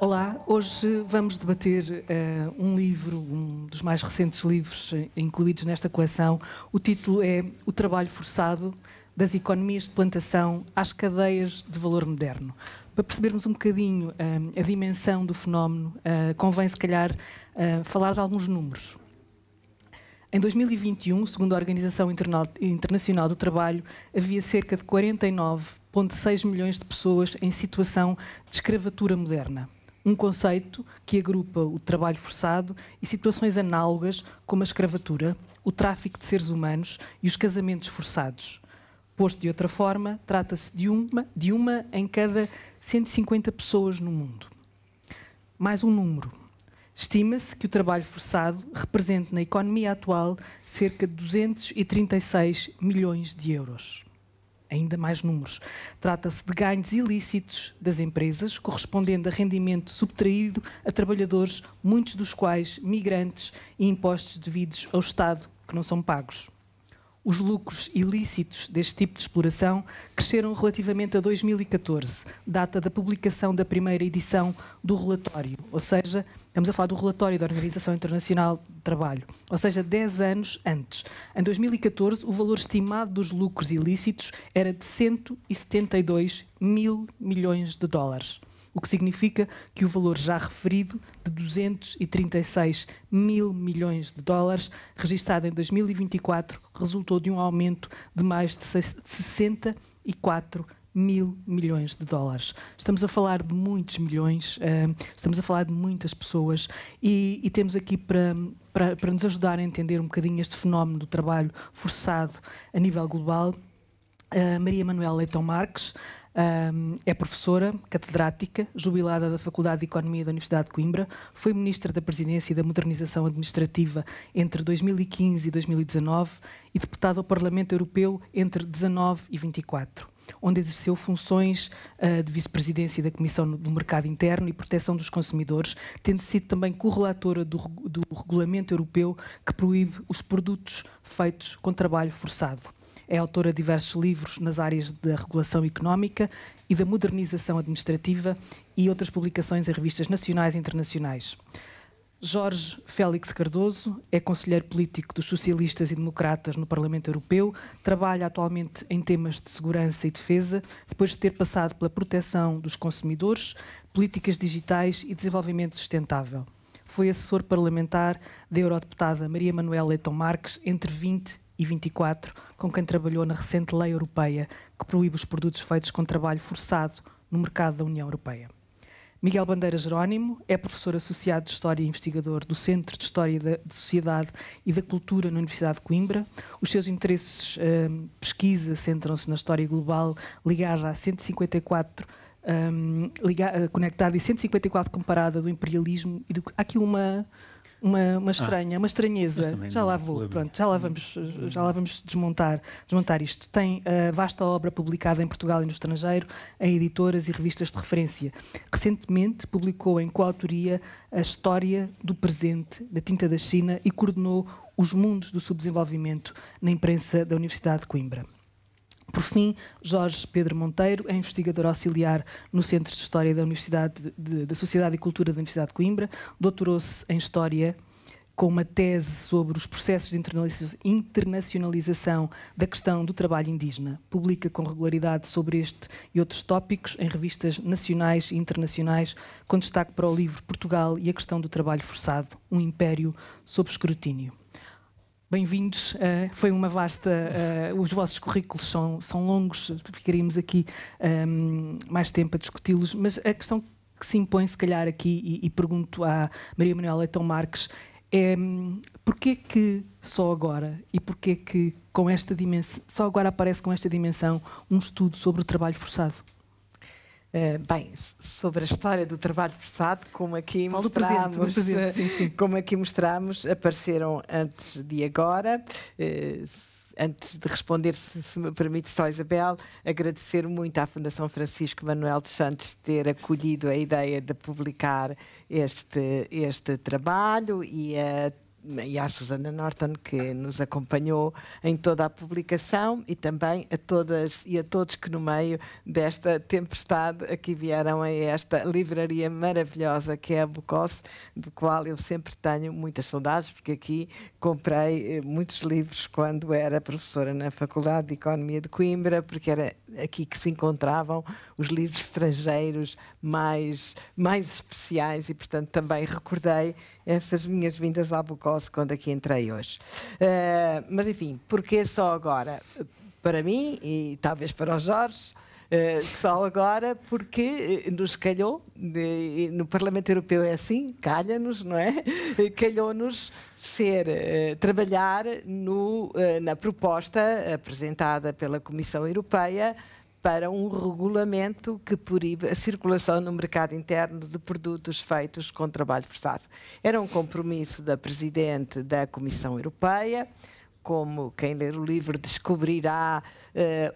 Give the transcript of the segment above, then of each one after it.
Olá, hoje vamos debater um livro, um dos mais recentes livros incluídos nesta coleção. O título é O Trabalho Forçado, das economias de plantação às cadeias de valor moderno. Para percebermos um bocadinho a dimensão do fenómeno, convém se calhar falar de alguns números. Em 2021, segundo a Organização Internacional do Trabalho, havia cerca de 49,6 milhões de pessoas em situação de escravatura moderna. Um conceito que agrupa o trabalho forçado e situações análogas como a escravatura, o tráfico de seres humanos e os casamentos forçados. Posto de outra forma, trata-se de uma em cada 150 pessoas no mundo. Mais um número. Estima-se que o trabalho forçado represente na economia atual cerca de 236 milhões de euros. Ainda mais números. Trata-se de ganhos ilícitos das empresas, correspondendo a rendimento subtraído a trabalhadores, muitos dos quais migrantes, e impostos devidos ao Estado que não são pagos. Os lucros ilícitos deste tipo de exploração cresceram relativamente a 2014, data da publicação da primeira edição do relatório, ou seja, estamos a falar do relatório da Organização Internacional do Trabalho, ou seja, 10 anos antes. Em 2014, o valor estimado dos lucros ilícitos era de 172 mil milhões de dólares, o que significa que o valor já referido, de 236 mil milhões de dólares, registado em 2024, resultou de um aumento de mais de 64 mil milhões de dólares. Estamos a falar de muitos milhões, estamos a falar de muitas pessoas e temos aqui para nos ajudar a entender um bocadinho este fenómeno do trabalho forçado a nível global, a Maria Manuela Leitão Marques. É professora, catedrática, jubilada da Faculdade de Economia da Universidade de Coimbra, foi Ministra da Presidência e da Modernização Administrativa entre 2015 e 2019 e deputada ao Parlamento Europeu entre 19 e 24, onde exerceu funções de Vice-Presidência da Comissão do Mercado Interno e Proteção dos Consumidores, tendo sido também correlatora do Regulamento Europeu que proíbe os produtos feitos com trabalho forçado. É autora de diversos livros nas áreas da regulação económica e da modernização administrativa e outras publicações em revistas nacionais e internacionais. Jorge Félix Cardoso é conselheiro político dos socialistas e democratas no Parlamento Europeu, trabalha atualmente em temas de segurança e defesa, depois de ter passado pela proteção dos consumidores, políticas digitais e desenvolvimento sustentável. Foi assessor parlamentar da eurodeputada Maria Manuela Leitão Marques entre 20 e 24, com quem trabalhou na recente lei europeia que proíbe os produtos feitos com trabalho forçado no mercado da União Europeia. Miguel Bandeira Jerónimo é professor associado de História e investigador do Centro de História de Sociedade e da Cultura na Universidade de Coimbra. Os seus interesses de pesquisa centram-se na história global ligada a 154, conectada e 154 comparada do imperialismo. E há aqui uma estranheza, já lá vou, pronto, já lá vamos desmontar isto. Tem vasta obra publicada em Portugal e no estrangeiro, em editoras e revistas de referência. Recentemente publicou em coautoria a História do Presente da Tinta da China e coordenou os mundos do subdesenvolvimento na imprensa da Universidade de Coimbra. Por fim, Jorge Pedro Monteiro é investigador auxiliar no Centro de História da da Sociedade e Cultura da Universidade de Coimbra, doutorou-se em História com uma tese sobre os processos de internacionalização da questão do trabalho indígena. Publica com regularidade sobre este e outros tópicos em revistas nacionais e internacionais, com destaque para o livro Portugal e a questão do trabalho forçado, um império sob escrutínio. Bem-vindos, foi uma vasta... os vossos currículos são longos, ficaríamos aqui mais tempo a discuti-los, mas a questão que se impõe, se calhar, aqui, e pergunto à Maria Manuela Leitão Marques, é porquê que só agora, e porquê que com esta dimensão, só agora aparece com esta dimensão um estudo sobre o trabalho forçado? Bem, sobre a história do trabalho forçado, como aqui mostramos, apareceram antes de agora. Antes de responder, se me permite só, Isabel, agradecer muito à Fundação Francisco Manuel dos Santos ter acolhido a ideia de publicar este trabalho e a e à Susana Norton, que nos acompanhou em toda a publicação, e também a todas e a todos que no meio desta tempestade aqui vieram a esta livraria maravilhosa que é a Bucos, do qual eu sempre tenho muitas saudades, porque aqui comprei muitos livros quando era professora na Faculdade de Economia de Coimbra, porque era aqui que se encontravam os livros estrangeiros mais especiais, e portanto também recordei essas minhas vindas à Bucos quando aqui entrei hoje. Mas enfim, porquê só agora? Para mim e talvez para o Jorge, só agora porque nos calhou, no Parlamento Europeu é assim, calha-nos, não é? Calhou-nos trabalhar na proposta apresentada pela Comissão Europeia para um regulamento que proíbe a circulação no mercado interno de produtos feitos com trabalho forçado. Era um compromisso da Presidente da Comissão Europeia. Como quem ler o livro descobrirá,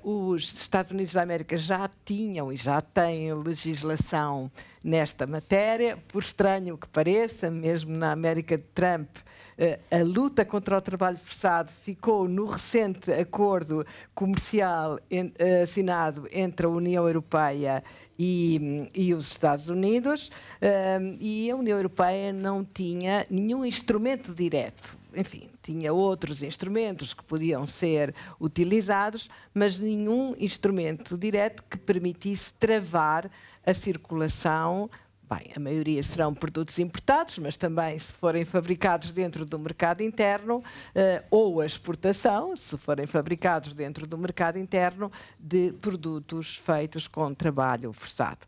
os Estados Unidos da América já tinham e já têm legislação nesta matéria. Por estranho que pareça, mesmo na América de Trump, a luta contra o trabalho forçado ficou no recente acordo comercial assinado entre a União Europeia e os Estados Unidos, e a União Europeia não tinha nenhum instrumento direto. Enfim, tinha outros instrumentos que podiam ser utilizados, mas nenhum instrumento direto que permitisse travar a circulação. Bem, a maioria serão produtos importados, mas também se forem fabricados dentro do mercado interno, ou a exportação, se forem fabricados dentro do mercado interno, de produtos feitos com trabalho forçado.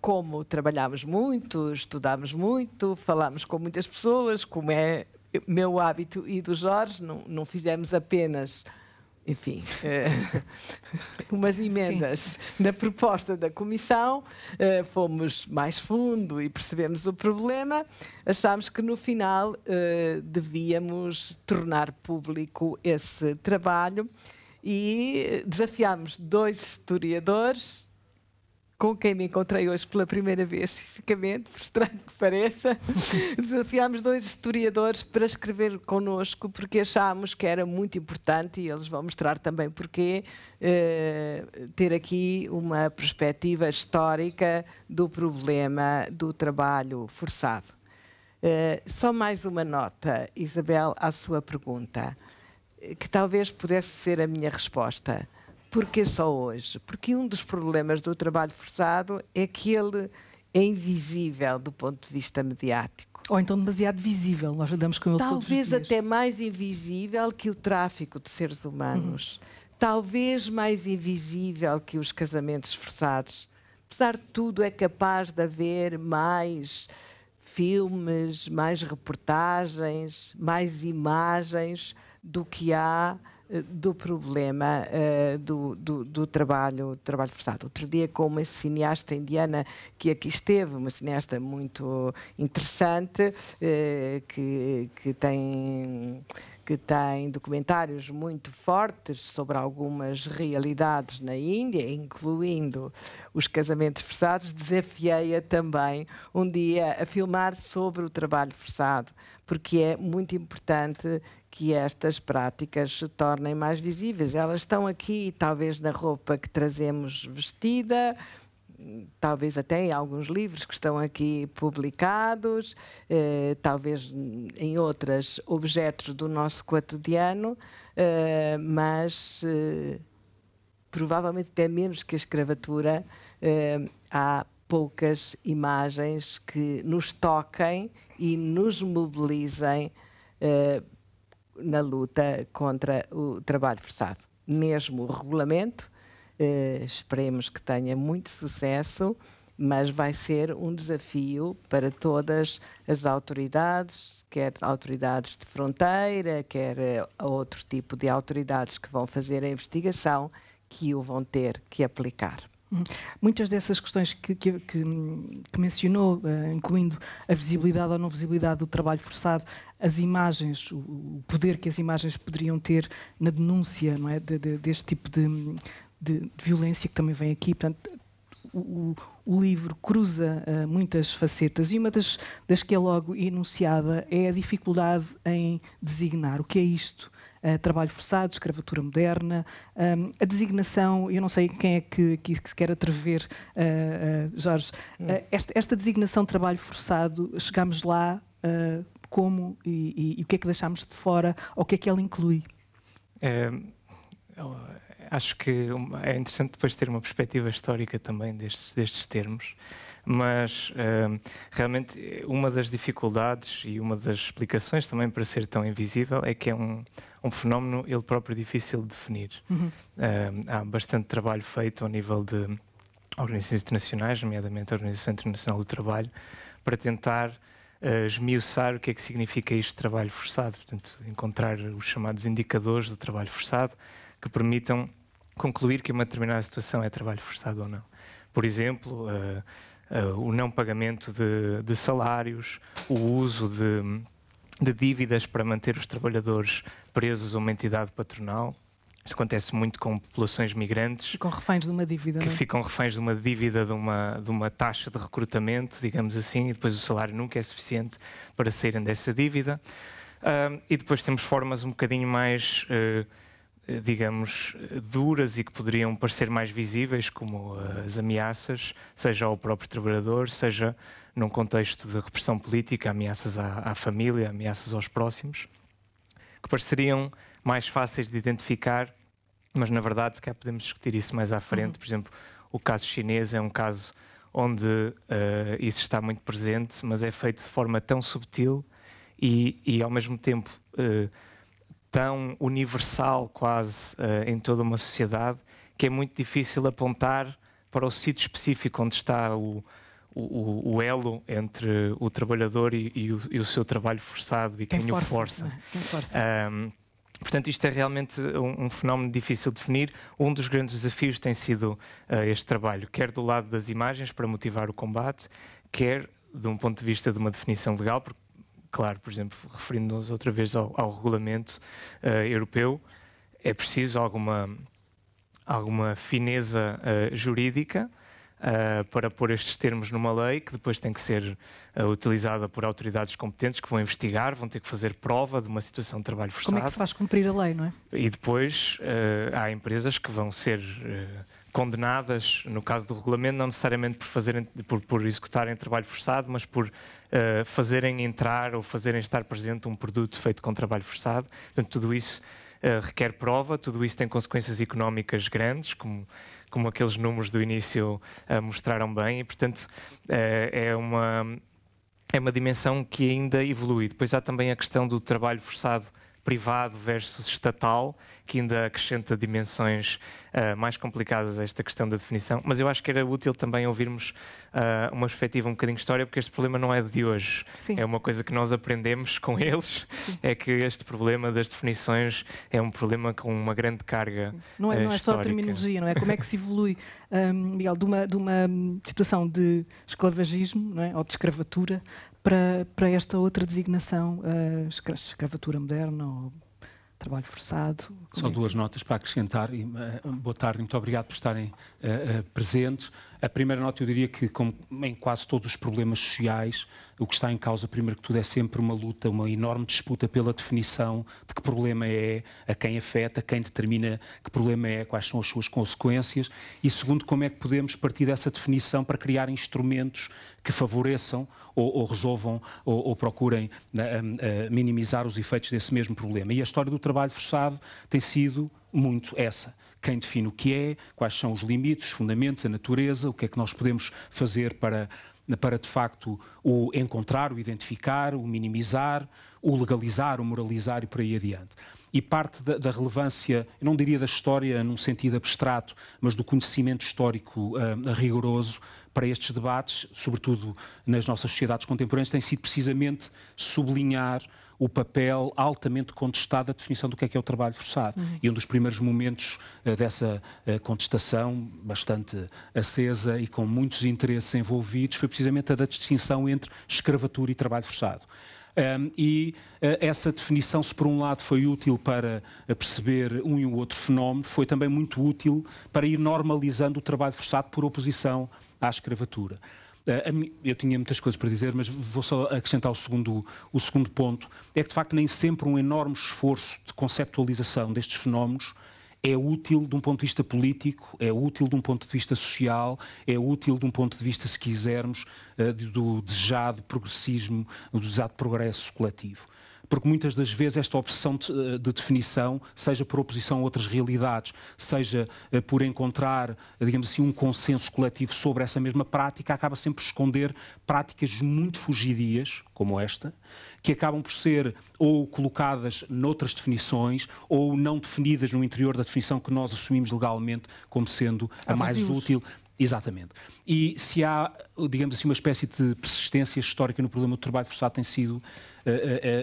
Como trabalhámos muito, estudámos muito, falámos com muitas pessoas, como é meu hábito e do Jorge, não fizemos apenas... Enfim, umas emendas na proposta da Comissão, fomos mais fundo e percebemos o problema, achámos que no final devíamos tornar público esse trabalho e desafiámos 2 historiadores, com quem me encontrei hoje pela primeira vez fisicamente, por estranho que pareça. Desafiámos 2 historiadores para escrever connosco, porque achámos que era muito importante, e eles vão mostrar também porquê, ter aqui uma perspectiva histórica do problema do trabalho forçado. Só mais uma nota, Isabel, à sua pergunta, que talvez pudesse ser a minha resposta. Porquê só hoje? Porque um dos problemas do trabalho forçado é que ele é invisível do ponto de vista mediático. Ou então demasiado visível, nós lidamos com ele todos os dias. Talvez até mais invisível que o tráfico de seres humanos. Talvez mais invisível que os casamentos forçados. Apesar de tudo, é capaz de haver mais filmes, mais reportagens, mais imagens do que há do problema do trabalho forçado. Outro dia, com uma cineasta indiana que aqui esteve, uma cineasta muito interessante, que tem documentários muito fortes sobre algumas realidades na Índia, incluindo os casamentos forçados, desafiei-a também um dia a filmar sobre o trabalho forçado, porque é muito importante que estas práticas se tornem mais visíveis. Elas estão aqui, talvez na roupa que trazemos vestida, talvez até em alguns livros que estão aqui publicados, talvez em outros objetos do nosso cotidiano, mas provavelmente até menos que a escravatura, há poucas imagens que nos toquem e nos mobilizem na luta contra o trabalho forçado. Mesmo o regulamento, esperemos que tenha muito sucesso, mas vai ser um desafio para todas as autoridades, quer autoridades de fronteira, quer outro tipo de autoridades que vão fazer a investigação, que o vão ter que aplicar. Muitas dessas questões que mencionou, incluindo a visibilidade ou não visibilidade do trabalho forçado, as imagens, o poder que as imagens poderiam ter na denúncia, não é, deste tipo de violência que também vem aqui. Portanto, o livro cruza muitas facetas, e uma das que é logo enunciada é a dificuldade em designar o que é isto. Trabalho forçado, escravatura moderna, a designação, eu não sei quem é que se quer atrever, Jorge, esta designação de trabalho forçado, chegámos lá como e o que é que deixámos de fora, ou o que é que ela inclui? Acho que é interessante depois ter uma perspectiva histórica também destes termos, mas realmente uma das dificuldades e uma das explicações também para ser tão invisível é que é um fenómeno ele próprio difícil de definir. Há bastante trabalho feito ao nível de organizações internacionais, nomeadamente a Organização Internacional do Trabalho, para tentar esmiuçar o que é que significa isto de trabalho forçado, portanto, encontrar os chamados indicadores do trabalho forçado que permitam concluir que uma determinada situação é trabalho forçado ou não. Por exemplo, o não pagamento de salários, o uso de dívidas para manter os trabalhadores presos a uma entidade patronal. Isto acontece muito com populações migrantes. Ficam reféns de uma dívida. Que ficam reféns de uma dívida, de uma taxa de recrutamento, digamos assim, e depois o salário nunca é suficiente para saírem dessa dívida. E depois temos formas um bocadinho mais, digamos, duras e que poderiam parecer mais visíveis, como as ameaças, seja ao próprio trabalhador, seja num contexto de repressão política, ameaças à família, ameaças aos próximos, que pareceriam mais fáceis de identificar, mas na verdade se calhar podemos discutir isso mais à frente. Por exemplo, o caso chinês é um caso onde isso está muito presente, mas é feito de forma tão subtil e ao mesmo tempo tão universal quase em toda uma sociedade, que é muito difícil apontar para o sítio específico onde está o elo entre o trabalhador e o seu trabalho forçado e quem o força. Portanto, isto é realmente um fenómeno difícil de definir. Um dos grandes desafios tem sido este trabalho, quer do lado das imagens para motivar o combate, quer de um ponto de vista de uma definição legal, porque, claro, por exemplo, referindo-nos outra vez ao regulamento europeu, é preciso alguma fineza jurídica para pôr estes termos numa lei que depois tem que ser utilizada por autoridades competentes que vão investigar, vão ter que fazer prova de uma situação de trabalho forçado. Como é que se faz cumprir a lei, não é? E depois há empresas que vão ser condenadas, no caso do regulamento, não necessariamente por executarem trabalho forçado, mas por fazerem entrar ou fazerem estar presente um produto feito com trabalho forçado. Portanto, tudo isso requer prova, tudo isso tem consequências económicas grandes, como aqueles números do início mostraram bem, e portanto é uma dimensão que ainda evolui. Depois há também a questão do trabalho forçado privado versus estatal, que ainda acrescenta dimensões mais complicadas a esta questão da definição. Mas eu acho que era útil também ouvirmos uma perspectiva um bocadinho de história, porque este problema não é de hoje. Sim. É uma coisa que nós aprendemos com eles, é que este problema das definições é um problema com uma grande carga não é só a terminologia, não é? Como é que se evolui, Miguel, de uma situação de esclavagismo, não é? Ou de escravatura, para esta outra designação, escravatura moderna ou trabalho forçado? Só duas notas para acrescentar. Boa tarde, muito obrigado por estarem presentes. A primeira nota, eu diria que, como em quase todos os problemas sociais, o que está em causa, primeiro que tudo, é sempre uma luta, uma enorme disputa pela definição de que problema é, a quem afeta, quem determina que problema é, quais são as suas consequências, e segundo, como é que podemos partir dessa definição para criar instrumentos que favoreçam ou resolvam ou procurem minimizar os efeitos desse mesmo problema. E a história do trabalho forçado tem sido muito essa. Quem define o que é, quais são os limites, os fundamentos, a natureza, o que é que nós podemos fazer para de facto o encontrar, o identificar, o minimizar, o legalizar, o moralizar e por aí adiante. E parte da relevância, eu não diria da história num sentido abstrato, mas do conhecimento histórico rigoroso para estes debates, sobretudo nas nossas sociedades contemporâneas, tem sido precisamente sublinhar o papel altamente contestado da definição do que é o trabalho forçado. E um dos primeiros momentos dessa contestação, bastante acesa e com muitos interesses envolvidos, foi precisamente a da distinção entre escravatura e trabalho forçado. Essa definição, se por um lado foi útil para perceber um e o outro fenómeno, foi também muito útil para ir normalizando o trabalho forçado por oposição à escravatura. Eu tinha muitas coisas para dizer, mas vou só acrescentar o segundo ponto. É que, de facto, nem sempre um enorme esforço de conceptualização destes fenómenos é útil de um ponto de vista político, é útil de um ponto de vista social, é útil de um ponto de vista, se quisermos, do desejado progressismo, do desejado progresso coletivo. Porque muitas das vezes esta obsessão de definição, seja por oposição a outras realidades, seja por encontrar, digamos assim, um consenso coletivo sobre essa mesma prática, acaba sempre por esconder práticas muito fugidias, como esta, que acabam por ser ou colocadas noutras definições ou não definidas no interior da definição que nós assumimos legalmente como sendo a mais útil. Exatamente. E se há, digamos assim, uma espécie de persistência histórica no problema do trabalho forçado, tem sido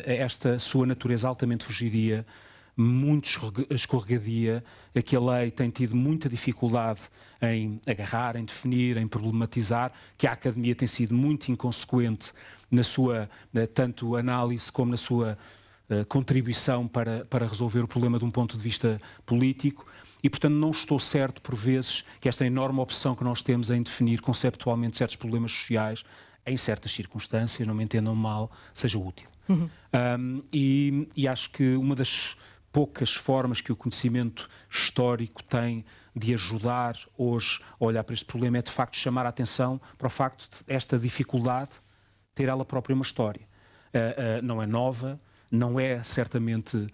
esta sua natureza altamente fugidia, muito escorregadia, que a lei tem tido muita dificuldade em agarrar, em definir, em problematizar, que a academia tem sido muito inconsequente na sua tanto análise como na sua contribuição para resolver o problema de um ponto de vista político. E, portanto, não estou certo, por vezes, que esta enorme opção que nós temos em definir conceptualmente certos problemas sociais, em certas circunstâncias, não me entendam mal, seja útil. E acho que uma das poucas formas que o conhecimento histórico tem de ajudar hoje a olhar para este problema é, de facto, chamar a atenção para o facto de esta dificuldade ter ela própria uma história. Não é nova, não é certamente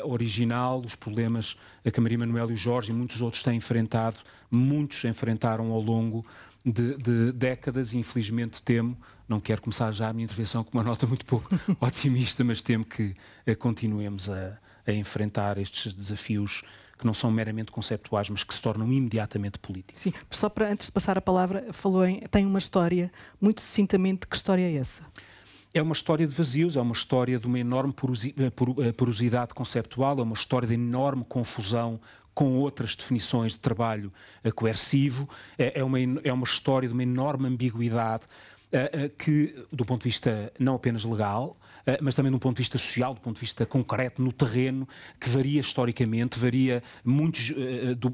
original, os problemas que a Maria Manuela e o Jorge e muitos outros têm enfrentado, muitos enfrentaram ao longo de décadas e infelizmente temo, não quero começar já a minha intervenção com uma nota muito pouco otimista, mas temo que continuemos a enfrentar estes desafios que não são meramente conceptuais, mas que se tornam imediatamente políticos. Sim, só para antes de passar a palavra, tem uma história, muito sucintamente, que história é essa? É uma história de vazios, é uma história de uma enorme porosidade conceptual, é uma história de enorme confusão com outras definições de trabalho coercivo, é uma história de uma enorme ambiguidade que, do ponto de vista não apenas legal, mas também do ponto de vista social, do ponto de vista concreto, no terreno, que varia historicamente, varia muito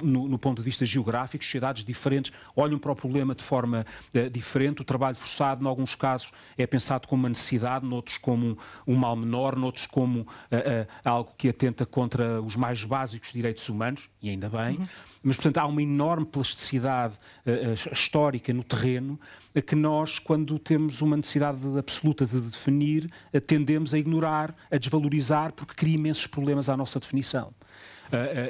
no ponto de vista geográfico, sociedades diferentes olham para o problema de forma diferente. O trabalho forçado, em alguns casos, é pensado como uma necessidade, noutros como um mal menor, noutros como algo que atenta contra os mais básicos direitos humanos, e ainda bem. Mas, portanto, há uma enorme plasticidade histórica no terreno que nós, quando temos uma necessidade absoluta de definir, tendemos a ignorar, a desvalorizar, porque cria imensos problemas à nossa definição.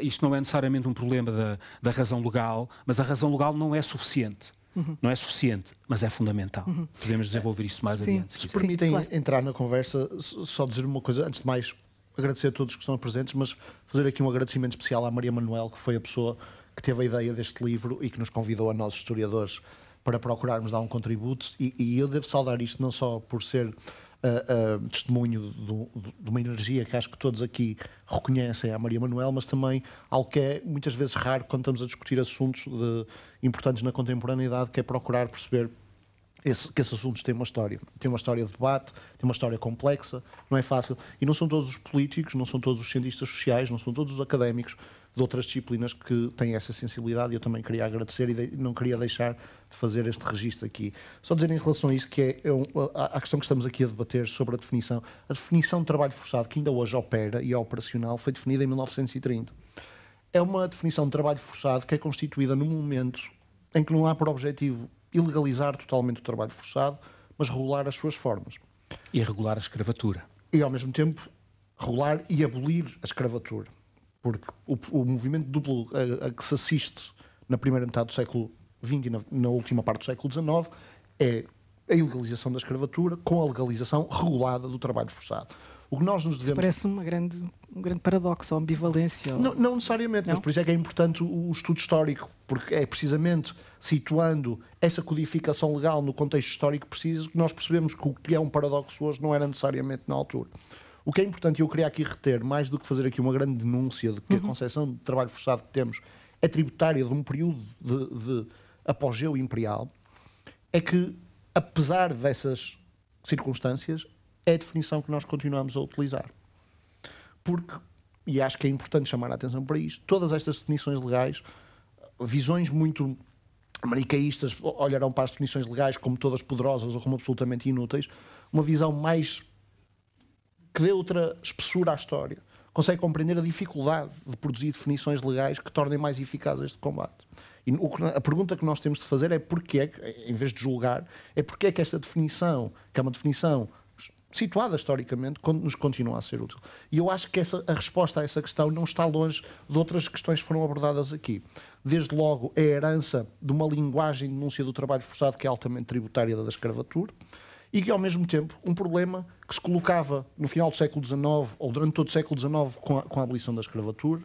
Isto não é necessariamente um problema da razão legal, mas a razão legal não é suficiente. Não é suficiente, mas é fundamental. Podemos desenvolver isso mais adiante. Se permitem entrar na conversa, só dizer uma coisa, antes de mais, agradecer a todos que estão presentes, mas fazer aqui um agradecimento especial à Maria Manuel, que foi a pessoa que teve a ideia deste livro e que nos convidou a nós, historiadores, para procurarmos dar um contributo. E eu devo saudar isto não só por ser testemunho de uma energia que acho que todos aqui reconhecem à Maria Manuel, mas também algo que é muitas vezes raro quando estamos a discutir assuntos importantes na contemporaneidade, que é procurar perceber que esses assuntos têm uma história de debate, têm uma história complexa, não é fácil. E não são todos os políticos, não são todos os cientistas sociais, não são todos os académicos de outras disciplinas que têm essa sensibilidade, e eu também queria agradecer e não queria deixar de fazer este registro aqui. Só dizer em relação a isso que a questão que estamos aqui a debater sobre a definição de trabalho forçado, que ainda hoje opera e é operacional, foi definida em 1930. É uma definição de trabalho forçado que é constituída num momento em que não há por objetivo ilegalizar totalmente o trabalho forçado, mas regular as suas formas. E regular a escravatura. E, ao mesmo tempo, regular e abolir a escravatura. Porque o movimento duplo a que se assiste na primeira metade do século XX e na última parte do século XIX é a ilegalização da escravatura com a legalização regulada do trabalho forçado. O que nós nos devemos... Isso parece um grande paradoxo, ou ambivalência. Não necessariamente, mas por isso é que é importante o estudo histórico, porque é precisamente situando essa codificação legal no contexto histórico preciso que nós percebemos que o que é um paradoxo hoje não era necessariamente na altura. O que é importante, e eu queria aqui reter, mais do que fazer aqui uma grande denúncia de que a concepção de trabalho forçado que temos é tributária de um período de apogeu imperial, é que, apesar dessas circunstâncias, é a definição que nós continuamos a utilizar. Porque, e acho que é importante chamar a atenção para isto, todas estas definições legais, visões muito manicaístas olharão para as definições legais como todas poderosas ou como absolutamente inúteis, uma visão mais que dê outra espessura à história, consegue compreender a dificuldade de produzir definições legais que tornem mais eficaz este combate. E a pergunta que nós temos de fazer é porquê, em vez de julgar, é porquê que esta definição, que é uma definição situada historicamente, nos continua a ser útil. E eu acho que a resposta a essa questão não está longe de outras questões que foram abordadas aqui. Desde logo, a herança de uma linguagem de denúncia do trabalho forçado que é altamente tributária da escravatura e que, ao mesmo tempo, um problema que se colocava no final do século XIX ou durante todo o século XIX com a abolição da escravatura,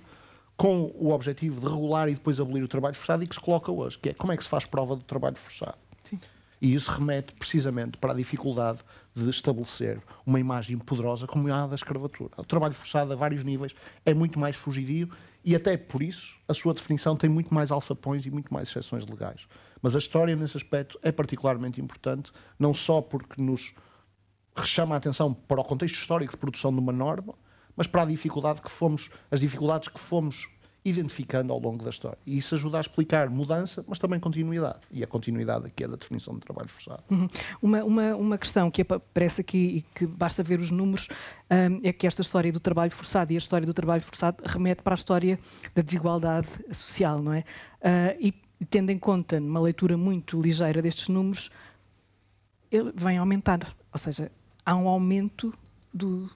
com o objetivo de regular e depois abolir o trabalho forçado e que se coloca hoje, que é como é que se faz prova do trabalho forçado. Sim. E isso remete precisamente para a dificuldade de estabelecer uma imagem poderosa como é a da escravatura. O trabalho forçado a vários níveis é muito mais fugidio e até por isso a sua definição tem muito mais alçapões e muito mais exceções legais. Mas a história nesse aspecto é particularmente importante, não só porque nos chama a atenção para o contexto histórico de produção de uma norma, mas para as dificuldades que fomos identificando ao longo da história. E isso ajuda a explicar mudança, mas também continuidade. E a continuidade aqui é da definição de trabalho forçado. Uma questão que aparece aqui e que basta ver os números é que esta história do trabalho forçado e a história do trabalho forçado remete para a história da desigualdade social, não é? E tendo em conta, numa leitura muito ligeira destes números, ele vem aumentar. Ou seja, há um aumento do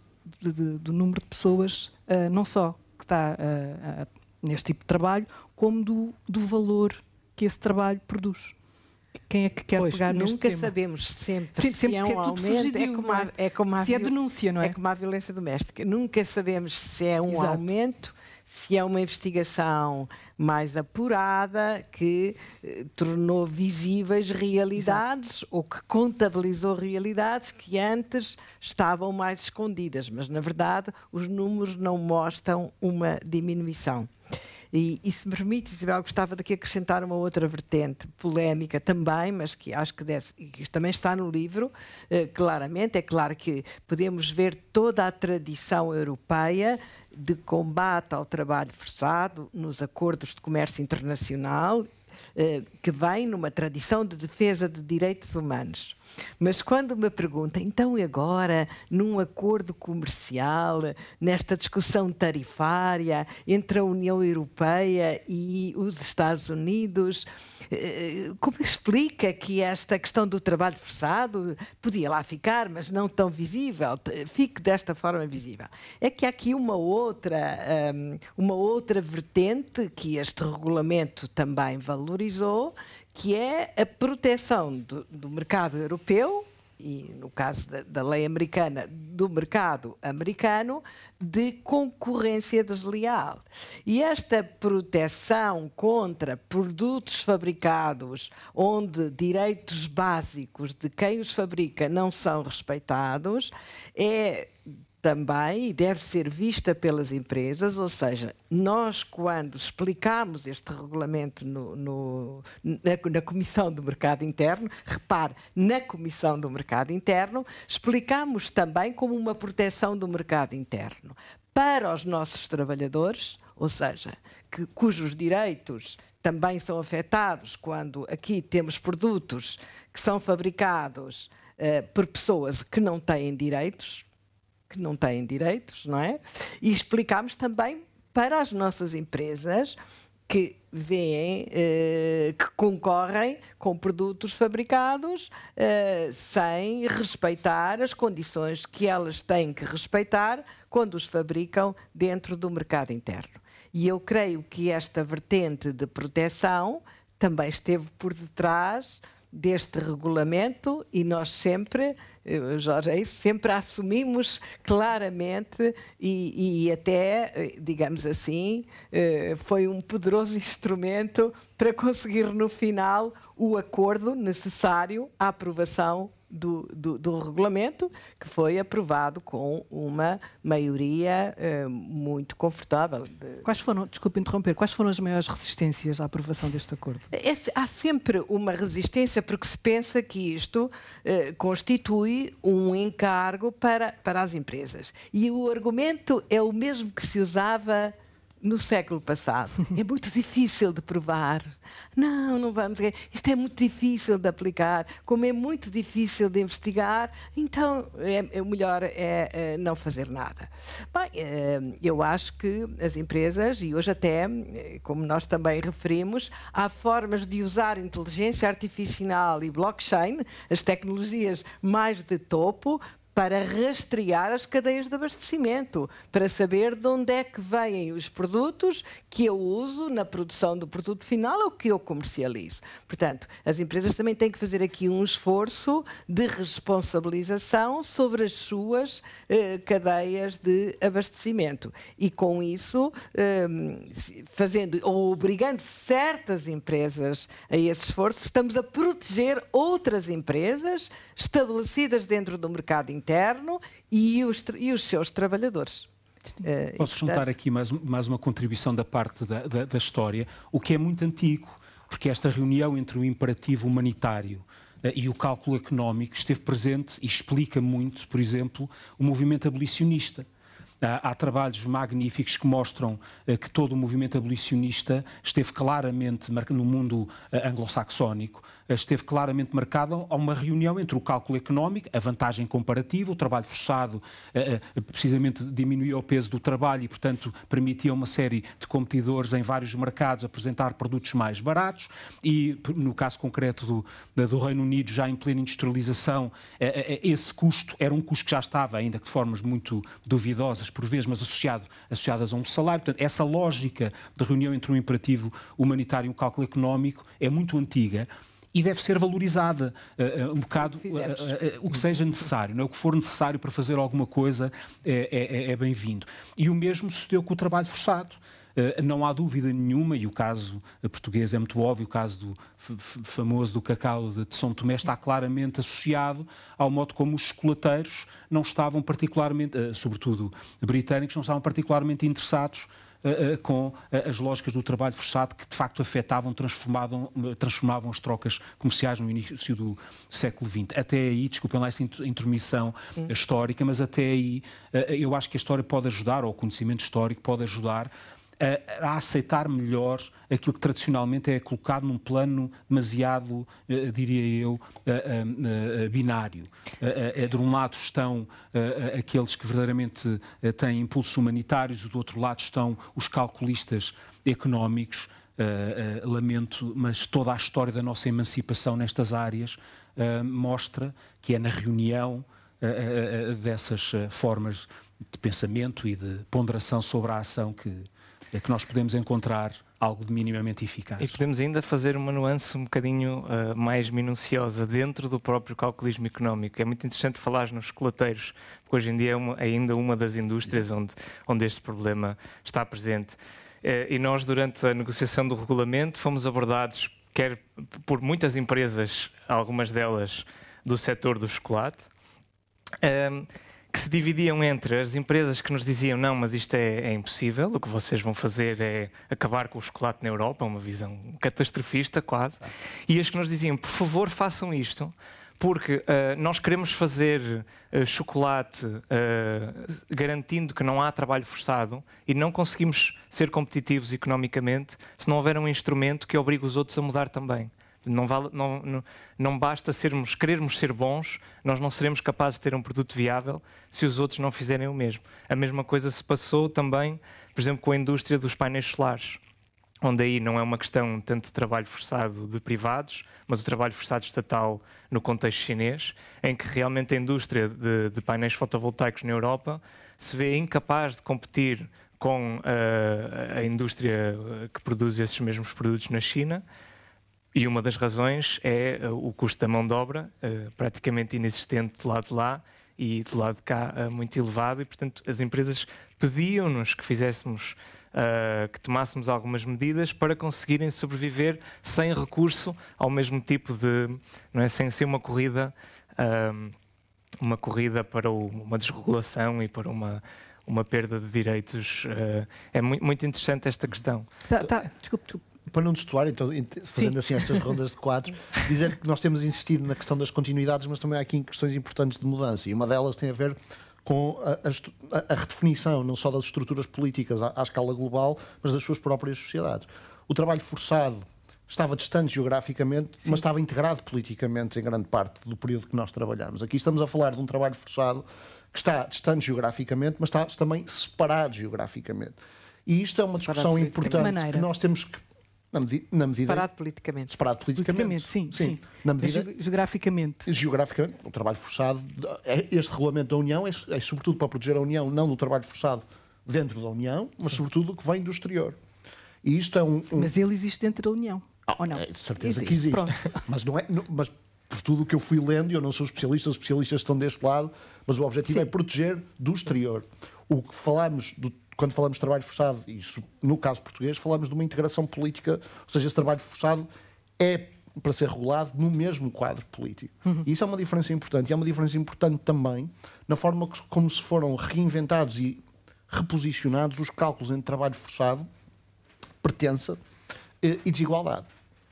número de pessoas, não só que está neste tipo de trabalho, como do valor que esse trabalho produz. Quem é que quer pegar neste tema? Nunca sabemos sempre se é um aumento, se é denúncia, não é? É como a violência doméstica. Nunca sabemos se é um aumento, se é uma investigação mais apurada que tornou visíveis realidades ou que contabilizou realidades que antes estavam mais escondidas. Mas, na verdade, os números não mostram uma diminuição. E se me permite, Isabel, gostava de aqui acrescentar uma outra vertente polémica também, mas que acho que também está no livro, claramente. É claro que podemos ver toda a tradição europeia de combate ao trabalho forçado nos acordos de comércio internacional, que vem numa tradição de defesa de direitos humanos. Mas quando me perguntam, então e agora, num acordo comercial, nesta discussão tarifária entre a União Europeia e os Estados Unidos, como explica que esta questão do trabalho forçado podia lá ficar, mas não tão visível, fique desta forma visível? É que há aqui uma outra vertente que este regulamento também valorizou, que é a proteção do mercado europeu e, no caso da lei americana, do mercado americano, de concorrência desleal. E esta proteção contra produtos fabricados onde direitos básicos de quem os fabrica não são respeitados é também, e deve ser vista pelas empresas, ou seja, nós quando explicamos este regulamento na Comissão do Mercado Interno, repare, na Comissão do Mercado Interno, explicamos também como uma proteção do mercado interno para os nossos trabalhadores, ou seja, cujos direitos também são afetados quando aqui temos produtos que são fabricados por pessoas que não têm direitos, não é? E explicámos também para as nossas empresas que veem, que concorrem com produtos fabricados sem respeitar as condições que elas têm que respeitar quando os fabricam dentro do mercado interno. E eu creio que esta vertente de proteção também esteve por detrás deste regulamento e nós sempre, Jorge, sempre assumimos claramente e até, digamos assim, foi um poderoso instrumento para conseguir no final o acordo necessário à aprovação do regulamento, que foi aprovado com uma maioria muito confortável. Quais foram, desculpe interromper, quais foram as maiores resistências à aprovação deste acordo? Há sempre uma resistência porque se pensa que isto constitui foi um encargo para as empresas. E o argumento é o mesmo que se usava no século passado. É muito difícil de provar. Não vamos. Isto é muito difícil de aplicar. Como é muito difícil de investigar, então o melhor é não fazer nada. Bem, eu acho que as empresas, e hoje até, como nós também referimos, há formas de usar inteligência artificial e blockchain, as tecnologias mais de topo, para rastrear as cadeias de abastecimento, para saber de onde é que vêm os produtos que eu uso na produção do produto final ou que eu comercializo. Portanto, as empresas também têm que fazer aqui um esforço de responsabilização sobre as suas cadeias de abastecimento. E com isso, fazendo ou obrigando certas empresas a esse esforço, estamos a proteger outras empresas estabelecidas dentro do mercado interno e os seus trabalhadores. Posso juntar aqui mais uma contribuição da parte da história, o que é muito antigo, porque esta reunião entre o imperativo humanitário e o cálculo económico esteve presente e explica muito, por exemplo, o movimento abolicionista. Há trabalhos magníficos que mostram que todo o movimento abolicionista esteve claramente, no mundo anglo-saxónico, esteve claramente marcado a uma reunião entre o cálculo económico, a vantagem comparativa, o trabalho forçado precisamente diminuía o peso do trabalho e, portanto, permitia uma série de competidores em vários mercados apresentar produtos mais baratos e, no caso concreto do Reino Unido, já em plena industrialização, esse custo era um custo que já estava, ainda que de formas muito duvidosas, por vezes, mas associadas a um salário. Portanto, essa lógica de reunião entre um imperativo humanitário e um cálculo económico é muito antiga e deve ser valorizada um bocado o que seja necessário, não é? O que for necessário para fazer alguma coisa é bem-vindo. E o mesmo sucedeu com o trabalho forçado. Não há dúvida nenhuma, e o caso português é muito óbvio, o caso famoso do cacau de São Tomé está claramente associado ao modo como os chocolateiros não estavam particularmente, sobretudo britânicos, não estavam particularmente interessados com as lógicas do trabalho forçado que de facto afetavam, transformavam as trocas comerciais no início do século XX. Até aí, desculpem lá esta intermissão histórica, mas até aí eu acho que a história pode ajudar, ou o conhecimento histórico pode ajudar a aceitar melhor aquilo que tradicionalmente é colocado num plano demasiado, diria eu, binário. De um lado estão aqueles que verdadeiramente têm impulsos humanitários, do outro lado estão os calculistas económicos. Lamento, mas toda a história da nossa emancipação nestas áreas mostra que é na reunião dessas formas de pensamento e de ponderação sobre a ação que nós podemos encontrar algo de minimamente eficaz. E podemos ainda fazer uma nuance um bocadinho mais minuciosa dentro do próprio calculismo económico. É muito interessante falar nos chocolateiros, porque hoje em dia é ainda uma das indústrias onde este problema está presente. E nós, durante a negociação do regulamento, fomos abordados, quer por muitas empresas, algumas delas do setor do chocolate, que se dividiam entre as empresas que nos diziam não, mas isto é impossível, o que vocês vão fazer é acabar com o chocolate na Europa, uma visão catastrofista quase, e as que nos diziam, por favor, façam isto, porque nós queremos fazer chocolate garantindo que não há trabalho forçado e não conseguimos ser competitivos economicamente se não houver um instrumento que obrigue os outros a mudar também. Não basta querermos ser bons, nós não seremos capazes de ter um produto viável se os outros não fizerem o mesmo. A mesma coisa se passou também, por exemplo, com a indústria dos painéis solares, onde aí não é uma questão tanto de trabalho forçado de privados, mas o trabalho forçado estatal no contexto chinês, em que realmente a indústria de painéis fotovoltaicos na Europa se vê incapaz de competir com a indústria que produz esses mesmos produtos na China. E uma das razões é o custo da mão de obra, praticamente inexistente do lado de lá e do lado de cá muito elevado, e portanto as empresas pediam-nos que fizéssemos, que tomássemos algumas medidas para conseguirem sobreviver sem recurso ao mesmo tipo de, não é, sem ser uma corrida para uma desregulação e para uma perda de direitos. É muito interessante esta questão. Desculpe. para não destoar, então, fazendo assim estas rondas de quadros, dizer que nós temos insistido na questão das continuidades, mas também há aqui questões importantes de mudança. E uma delas tem a ver com a redefinição não só das estruturas políticas à escala global, mas das suas próprias sociedades. O trabalho forçado estava distante geograficamente, mas estava integrado politicamente em grande parte do período que nós trabalhamos. Aqui estamos a falar de um trabalho forçado que está distante geograficamente, mas está também separado geograficamente. E isto é uma discussão importante que nós temos que, na medida... Separado politicamente. Separado politicamente, sim. Na medida, geograficamente. Geograficamente, o trabalho forçado, este regulamento da União é sobretudo para proteger a União, não do trabalho forçado dentro da União, mas sobretudo do que vem do exterior. E isto é Mas ele existe dentro da União, ou não? É de certeza que existe. Mas não é... Mas por tudo o que eu fui lendo, eu não sou especialista, os especialistas estão deste lado, mas o objetivo é proteger do exterior. O que falamos quando falamos de trabalho forçado, e no caso português, falamos de uma integração política, ou seja, esse trabalho forçado é para ser regulado no mesmo quadro político. E isso é uma diferença importante. E é uma diferença importante também na forma como se foram reinventados e reposicionados os cálculos entre trabalho forçado, pertença e desigualdade.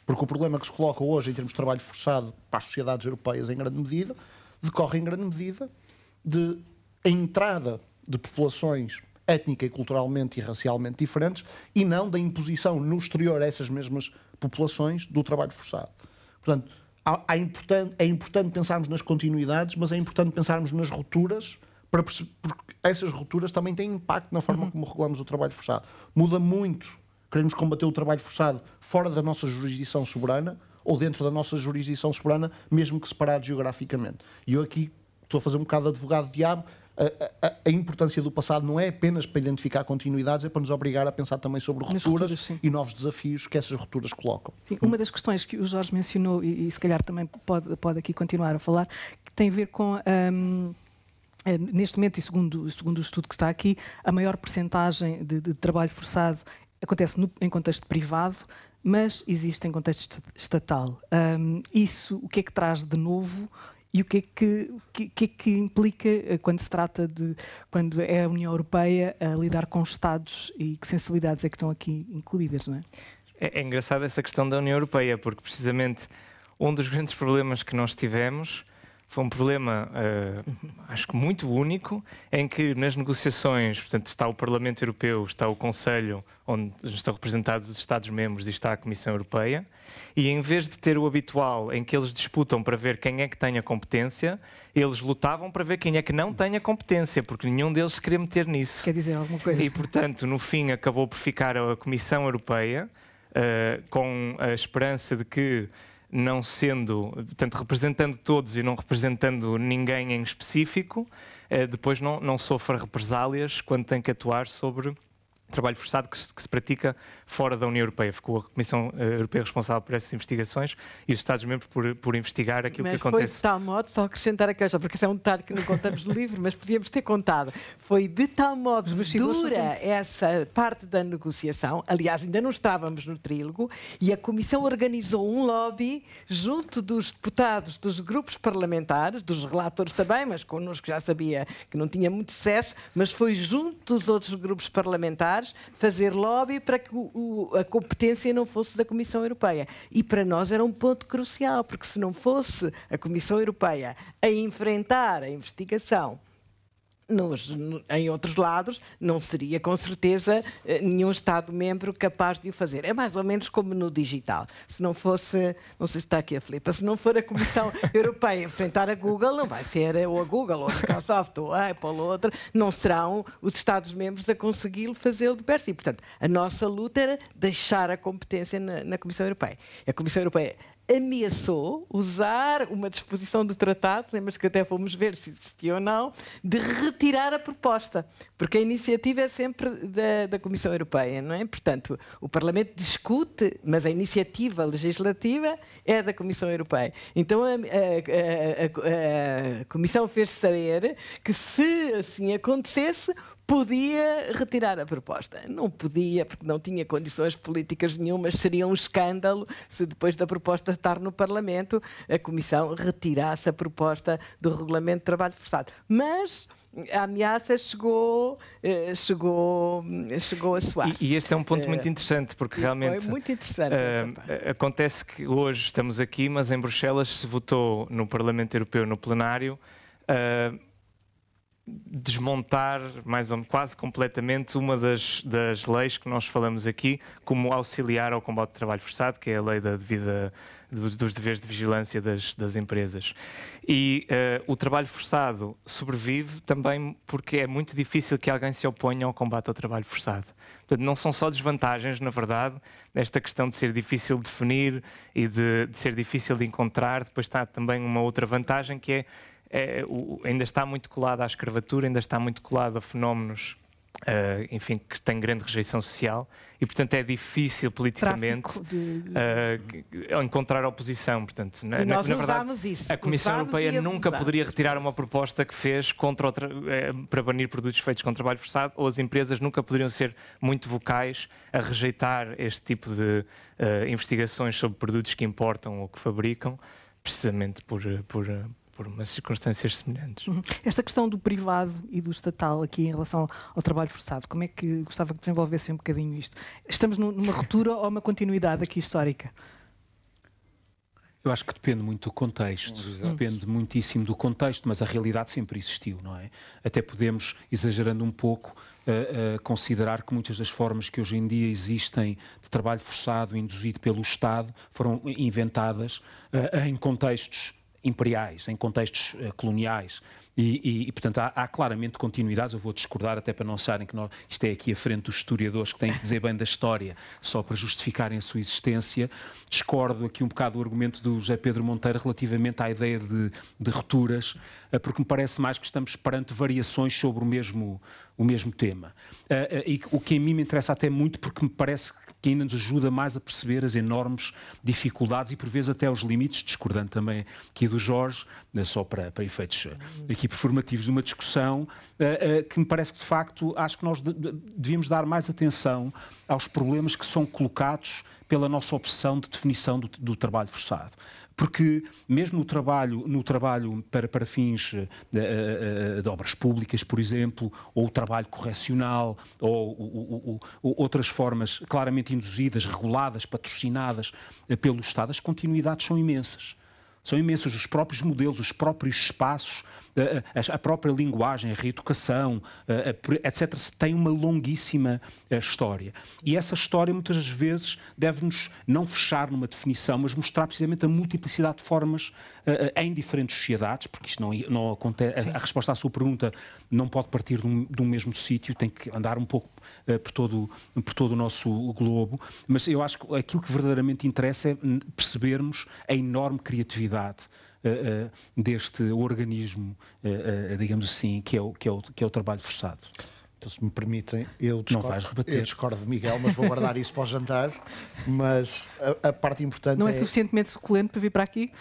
Porque o problema que se coloca hoje em termos de trabalho forçado para as sociedades europeias, em grande medida, decorre em grande medida de a entrada de populações étnica e culturalmente e racialmente diferentes e não da imposição no exterior a essas mesmas populações do trabalho forçado. Portanto, é importante pensarmos nas continuidades, mas é importante pensarmos nas rupturas, porque essas rupturas também têm impacto na forma como regulamos o trabalho forçado. Muda muito. Queremos combater o trabalho forçado fora da nossa jurisdição soberana ou dentro da nossa jurisdição soberana, mesmo que separado geograficamente. E eu aqui estou a fazer um bocado de advogado-diabo. A importância do passado não é apenas para identificar continuidades, é para nos obrigar a pensar também sobre rupturas e novos desafios que essas rupturas colocam. Sim, uma das questões que o Jorge mencionou, e se calhar também pode aqui continuar a falar, que tem a ver com... neste momento, e segundo o estudo que está aqui, a maior percentagem de trabalho forçado acontece em contexto privado, mas existe em contexto estatal. Isso, o que é que traz de novo? E o que é que implica quando se trata quando é a União Europeia a lidar com Estados, e que sensibilidades é que estão aqui incluídas, não é? É engraçado essa questão da União Europeia, porque precisamente um dos grandes problemas que nós tivemos foi um problema, acho que muito único, em que nas negociações, portanto, está o Parlamento Europeu, está o Conselho, onde estão representados os Estados-membros, e está a Comissão Europeia, e em vez de ter o habitual em que eles disputam para ver quem é que tem a competência, eles lutavam para ver quem é que não tem a competência, porque nenhum deles se queria meter nisso. Quer dizer alguma coisa? E, portanto, no fim acabou por ficar a Comissão Europeia, com a esperança de que, não sendo, portanto, representando todos e não representando ninguém em específico, depois não sofra represálias quando tem que atuar sobre trabalho forçado que se pratica fora da União Europeia. Ficou a Comissão Europeia responsável por essas investigações e os Estados-membros por investigar aquilo que acontece. Mas foi de tal modo, só acrescentar aqui, porque esse é um detalhe que não contamos no livro, mas podíamos ter contado. Foi de tal modo dura essa parte da negociação, aliás, ainda não estávamos no trílogo, e a Comissão organizou um lobby junto dos deputados dos grupos parlamentares, dos relatores também, mas connosco já sabia que não tinha muito sucesso, mas foi junto dos outros grupos parlamentares fazer lobby para que a competência não fosse da Comissão Europeia. E para nós era um ponto crucial, porque se não fosse a Comissão Europeia a enfrentar a investigação em outros lados, não seria com certeza nenhum Estado-membro capaz de o fazer. É mais ou menos como no digital. Se não fosse, não sei se está aqui a Filipe, se não for a Comissão Europeia a enfrentar a Google, não vai ser ou a Google, ou a Microsoft, ou a Apple, ou outra, não serão os Estados-membros a conseguir fazê-lo de perto. E, portanto, a nossa luta era deixar a competência na Comissão Europeia. A Comissão Europeia ameaçou usar uma disposição do tratado, lembras que até fomos ver se existia ou não, de retirar a proposta, porque a iniciativa é sempre da Comissão Europeia, não é? Portanto, o Parlamento discute, mas a iniciativa legislativa é da Comissão Europeia. Então a Comissão fez saber que, se assim acontecesse, podia retirar a proposta. Não podia, porque não tinha condições políticas nenhumas. Seria um escândalo se depois da proposta estar no Parlamento a Comissão retirasse a proposta do Regulamento de Trabalho Forçado. Mas a ameaça chegou a soar. E este é um ponto muito interessante, porque realmente foi muito interessante acontece que hoje estamos aqui, mas em Bruxelas se votou no Parlamento Europeu, no plenário, desmontar quase completamente uma das leis que nós falamos aqui como auxiliar ao combate ao trabalho forçado, que é a lei dos deveres de vigilância das empresas. E o trabalho forçado sobrevive também porque é muito difícil que alguém se oponha ao combate ao trabalho forçado. Portanto, não são só desvantagens, na verdade, esta questão de ser difícil de definir e de ser difícil de encontrar. Depois está também uma outra vantagem que é ainda está muito colado à escravatura, ainda está muito colado a fenómenos enfim, que têm grande rejeição social e, portanto, é difícil politicamente encontrar oposição. Portanto, na verdade, isso. A Comissão Europeia nunca poderia retirar uma proposta que fez para banir produtos feitos com trabalho forçado, ou as empresas nunca poderiam ser muito vocais a rejeitar este tipo de investigações sobre produtos que importam ou que fabricam, precisamente por umas circunstâncias semelhantes. Esta questão do privado e do estatal aqui em relação ao trabalho forçado, como é que gostava que desenvolvessem um bocadinho isto? Estamos numa ruptura ou uma continuidade aqui histórica? Eu acho que depende muito do contexto, depende muitíssimo do contexto, mas a realidade sempre existiu, não é? Até podemos, exagerando um pouco, considerar que muitas das formas que hoje em dia existem de trabalho forçado induzido pelo Estado foram inventadas em contextos imperiais, em contextos coloniais e portanto, há claramente continuidades. Eu vou discordar até para não acharem que isto é aqui a frente dos historiadores que têm que dizer bem da história só para justificarem a sua existência. Discordo aqui um bocado do argumento do José Pedro Monteiro relativamente à ideia de rupturas, porque me parece mais que estamos perante variações sobre o mesmo tema. E o que a mim me interessa até muito, porque me parece que ainda nos ajuda mais a perceber as enormes dificuldades e por vezes até os limites, discordando também aqui do Jorge, só para efeitos aqui performativos de uma discussão, que me parece que de facto acho que nós devíamos dar mais atenção aos problemas que são colocados pela nossa obsessão de definição do trabalho forçado. Porque mesmo no trabalho para fins de obras públicas, por exemplo, ou o trabalho correcional, ou outras formas claramente induzidas, reguladas, patrocinadas pelo Estado, as continuidades são imensas. São imensos os próprios modelos, os próprios espaços, a própria linguagem, a reeducação, etc. Tem uma longuíssima história. E essa história, muitas vezes, deve-nos não fechar numa definição, mas mostrar precisamente a multiplicidade de formas em diferentes sociedades, porque isto não acontece. A resposta à sua pergunta não pode partir de um mesmo sítio, tem que andar um pouco por todo o nosso globo, mas eu acho que aquilo que verdadeiramente interessa é percebermos a enorme criatividade deste organismo, digamos assim, que é o trabalho forçado. Então, se me permitem, eu discordo de Miguel, mas vou guardar isso para o jantar. Mas a parte importante não é suficientemente suculento para vir para aqui?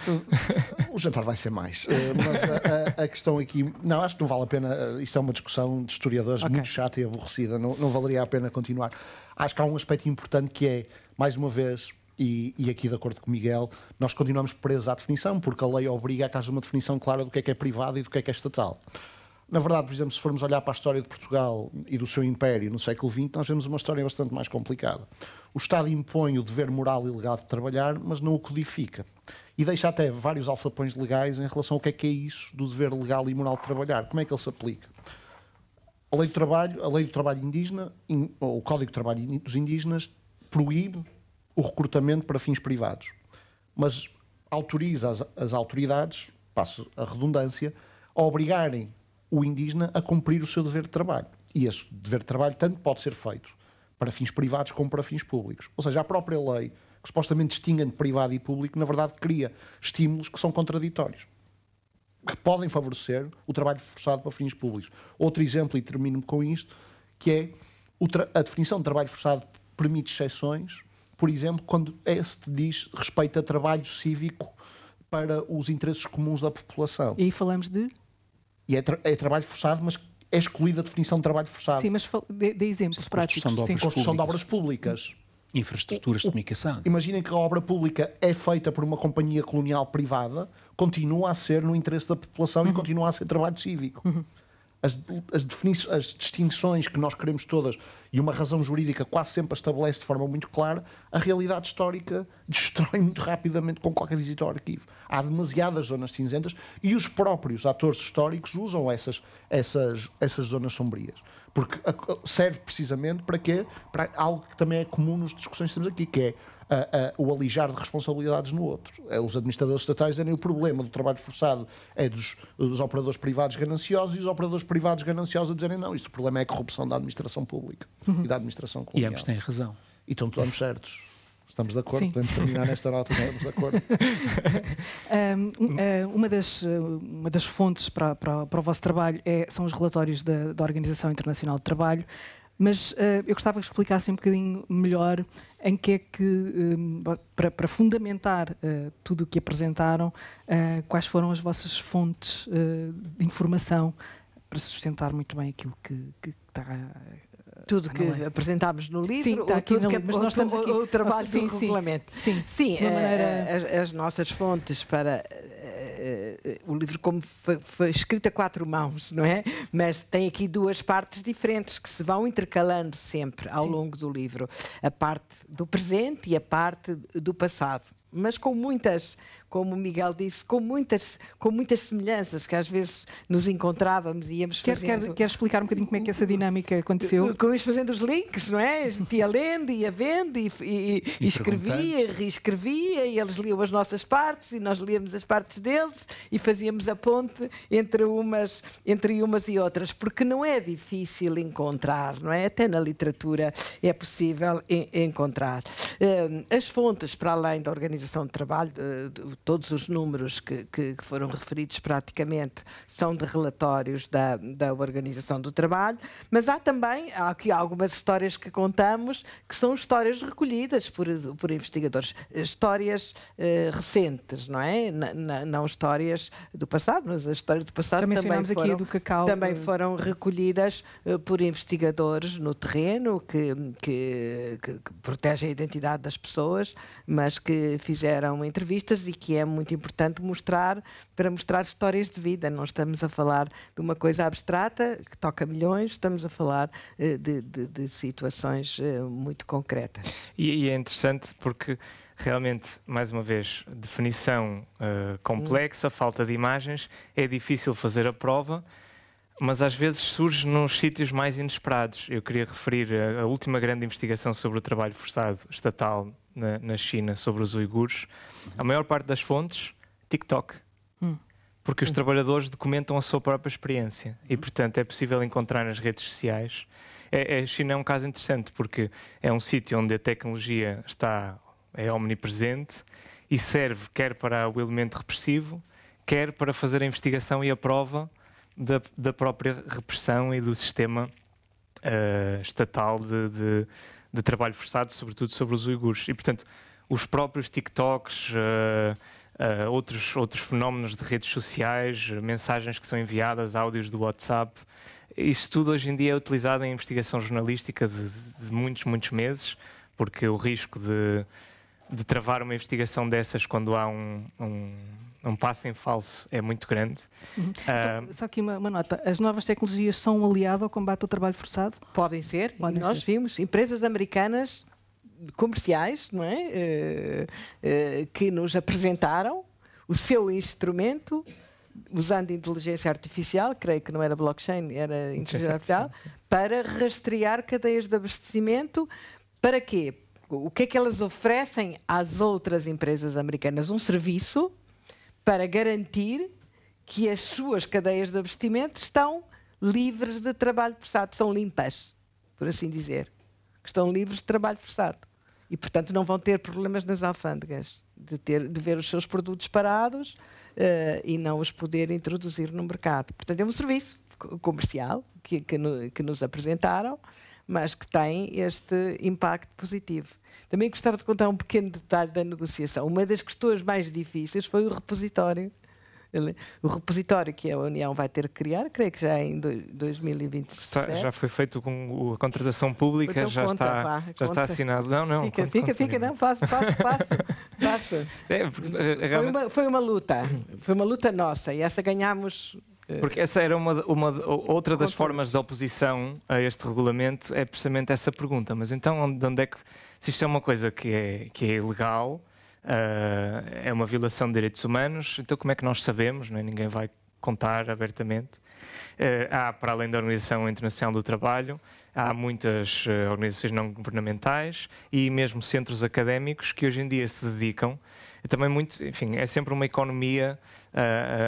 O jantar vai ser mais. Mas a questão aqui... Não, acho que não vale a pena... Isto é uma discussão de historiadores muito chata e aborrecida. Não valeria a pena continuar. Acho que há um aspecto importante que é, mais uma vez... E aqui, de acordo com o Miguel, nós continuamos presos à definição, porque a lei obriga a que haja uma definição clara do que é privado e do que é estatal. Na verdade, por exemplo, se formos olhar para a história de Portugal e do seu império no século XX, nós vemos uma história bastante mais complicada. O Estado impõe o dever moral e legal de trabalhar, mas não o codifica. E deixa até vários alçapões legais em relação ao que é isso do dever legal e moral de trabalhar. Como é que ele se aplica? A lei do trabalho indígena, ou o Código de Trabalho dos Indígenas, proíbe o recrutamento para fins privados, mas autoriza as autoridades, passo a redundância, a obrigarem o indígena a cumprir o seu dever de trabalho. E esse dever de trabalho tanto pode ser feito para fins privados como para fins públicos. Ou seja, a própria lei, que supostamente distingue entre privado e público, na verdade cria estímulos que são contraditórios, que podem favorecer o trabalho forçado para fins públicos. Outro exemplo, e termino com isto, que é a definição de trabalho forçado permite exceções, por exemplo, quando se diz respeito a trabalho cívico para os interesses comuns da população. E aí falamos de? E é trabalho forçado, mas é excluída a definição de trabalho forçado. Sim, mas dê exemplos práticos. Construção de obras públicas. Infraestruturas de comunicação. Imaginem que a obra pública é feita por uma companhia colonial privada, continua a ser no interesse da população e continua a ser trabalho cívico. As distinções que nós queremos todas, e uma razão jurídica quase sempre a estabelece de forma muito clara, a realidade histórica destrói muito rapidamente com qualquer visita ao arquivo. Há demasiadas zonas cinzentas e os próprios atores históricos usam essas zonas sombrias. Porque serve precisamente para quê? Para algo que também é comum nas discussões que temos aqui, que é o alijar de responsabilidades no outro. Os administradores estatais dizem o problema do trabalho forçado é dos operadores privados gananciosos, e os operadores privados gananciosos a dizerem não, isto o problema é a corrupção da administração pública e da administração colonial. E ambos têm razão. E então estamos certos. Estamos de acordo? Sim. Podemos terminar nesta nota, estamos de acordo. Uma das fontes para o vosso trabalho são os relatórios da Organização Internacional do Trabalho, mas eu gostava que explicassem um bocadinho melhor em que é que, para fundamentar tudo o que apresentaram, quais foram as vossas fontes de informação para sustentar muito bem aquilo que está... Tudo que apresentámos no livro, sim, está aqui tudo no livro, mas nós estamos aqui. O trabalho do regulamento. Sim, as nossas fontes para o livro, como foi escrito a 4 mãos, não é? Mas tem aqui 2 partes diferentes que se vão intercalando sempre ao longo do livro. A parte do presente e a parte do passado. Mas com muitas, como o Miguel disse, com muitas semelhanças, que às vezes nos encontrávamos e íamos fazendo... Quer explicar um bocadinho como é que essa dinâmica aconteceu? Íamos fazendo os links, não é? A gente ia lendo, ia vendo e escrevia, reescrevia, e eles liam as nossas partes e nós líamos as partes deles e fazíamos a ponte entre umas e outras, porque não é difícil encontrar, não é? Até na literatura é possível encontrar. As fontes, para além da Organização de Trabalho, todos os números que foram referidos praticamente são de relatórios da Organização do Trabalho, mas há aqui algumas histórias que contamos que são histórias recolhidas por investigadores, histórias recentes, não é? Não histórias do passado, mas as histórias do passado também foram recolhidas por investigadores no terreno que protegem a identidade das pessoas, mas que fizeram entrevistas e que é muito importante para mostrar histórias de vida. Não estamos a falar de uma coisa abstrata que toca milhões, estamos a falar de situações muito concretas. E é interessante porque realmente, mais uma vez, definição complexa, falta de imagens, é difícil fazer a prova, mas às vezes surge nos sítios mais inesperados. Eu queria referir a última grande investigação sobre o trabalho forçado estatal na China, sobre os uigures. A maior parte das fontes, TikTok. Porque os trabalhadores documentam a sua própria experiência e, portanto, é possível encontrar nas redes sociais. A China é um caso interessante porque é um sítio onde a tecnologia é omnipresente e serve quer para o elemento repressivo, quer para fazer a investigação e a prova da própria repressão e do sistema estatal de trabalho forçado, sobretudo sobre os uigures. E, portanto, os próprios TikToks, outros fenómenos de redes sociais, mensagens que são enviadas, áudios do WhatsApp, isso tudo hoje em dia é utilizado em investigação jornalística de muitos, muitos meses, porque o risco de travar uma investigação dessas quando há um passo em falso é muito grande. Só aqui uma nota. As novas tecnologias são um aliado ao combate ao trabalho forçado? Podem ser. Nós vimos empresas americanas comerciais, não é? Que nos apresentaram o seu instrumento usando inteligência artificial, creio que não era blockchain, era inteligência artificial, para rastrear cadeias de abastecimento. Para quê? O que é que elas oferecem às outras empresas americanas? Um serviço para garantir que as suas cadeias de abastecimento estão livres de trabalho forçado, são limpas, por assim dizer, que estão livres de trabalho forçado. E, portanto, não vão ter problemas nas alfândegas de ver os seus produtos parados e não os poder introduzir no mercado. Portanto, é um serviço comercial que nos apresentaram, mas que tem este impacto positivo. Também gostava de contar um pequeno detalhe da negociação. Uma das questões mais difíceis foi o repositório o repositório que a União vai ter que criar, creio que já é em 2027. Já foi feito com a contratação pública, Então já está assinado. Não, Fica, não, faço. Foi uma luta nossa, e essa ganhámos. Porque essa era outra das formas de oposição a este regulamento, é precisamente essa pergunta. Mas então, de onde é que, se isto é uma coisa que é ilegal, é uma violação de direitos humanos, então como é que nós sabemos? Não é? Ninguém vai contar abertamente. Há, para além da Organização Internacional do Trabalho, há muitas organizações não governamentais e mesmo centros académicos que hoje em dia se dedicam. Também é sempre uma economia,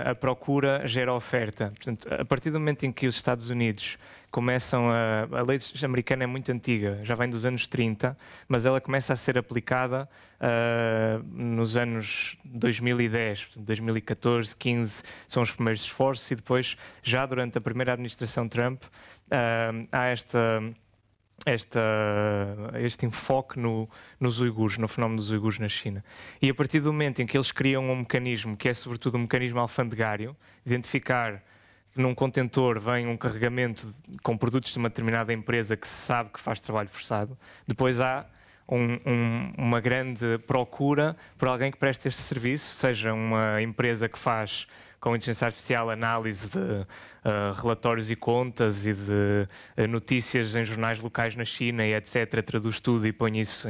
a procura gera oferta. Portanto, a partir do momento em que os Estados Unidos começam a lei americana é muito antiga, já vem dos anos 30, mas ela começa a ser aplicada nos anos 2010, 2014, 15 são os primeiros esforços, e depois, já durante a primeira administração Trump, há este enfoque nos uigures, no fenómeno dos uigures na China. E a partir do momento em que eles criam um mecanismo, que é sobretudo um mecanismo alfandegário, identificar que num contentor vem um carregamento com produtos de uma determinada empresa que se sabe que faz trabalho forçado, depois há uma grande procura por alguém que preste este serviço, seja uma empresa que faz com inteligência artificial análise de relatórios e contas e de notícias em jornais locais na China e etc. Traduz tudo e põe isso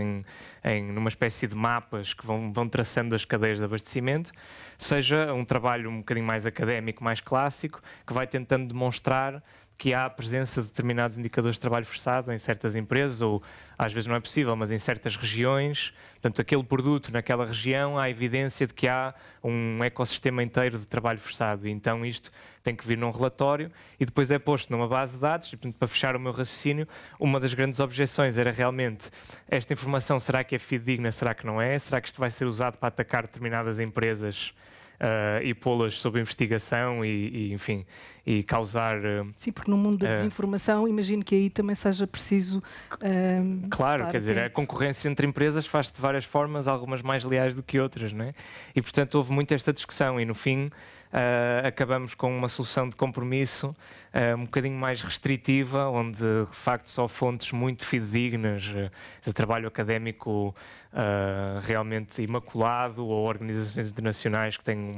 numa espécie de mapas que vão traçando as cadeias de abastecimento, seja um trabalho um bocadinho mais académico, mais clássico, que vai tentando demonstrar que há a presença de determinados indicadores de trabalho forçado em certas empresas, ou às vezes não é possível, mas em certas regiões. Portanto, aquele produto naquela região, há evidência de que há um ecossistema inteiro de trabalho forçado. E então isto tem que vir num relatório e depois é posto numa base de dados. E, portanto, para fechar o meu raciocínio, uma das grandes objeções era realmente esta informação, será que é fidedigna, será que não é? Será que isto vai ser usado para atacar determinadas empresas e pô-las sob investigação enfim, e causar... Sim, porque no mundo da desinformação, imagino que aí também seja preciso... claro, quer dizer, a concorrência entre empresas faz-se de várias formas, algumas mais leais do que outras, não é? E, portanto, houve muito esta discussão e, no fim, acabamos com uma solução de compromisso um bocadinho mais restritiva, onde, de facto, só fontes muito fidedignas, de trabalho académico realmente imaculado, ou organizações internacionais que têm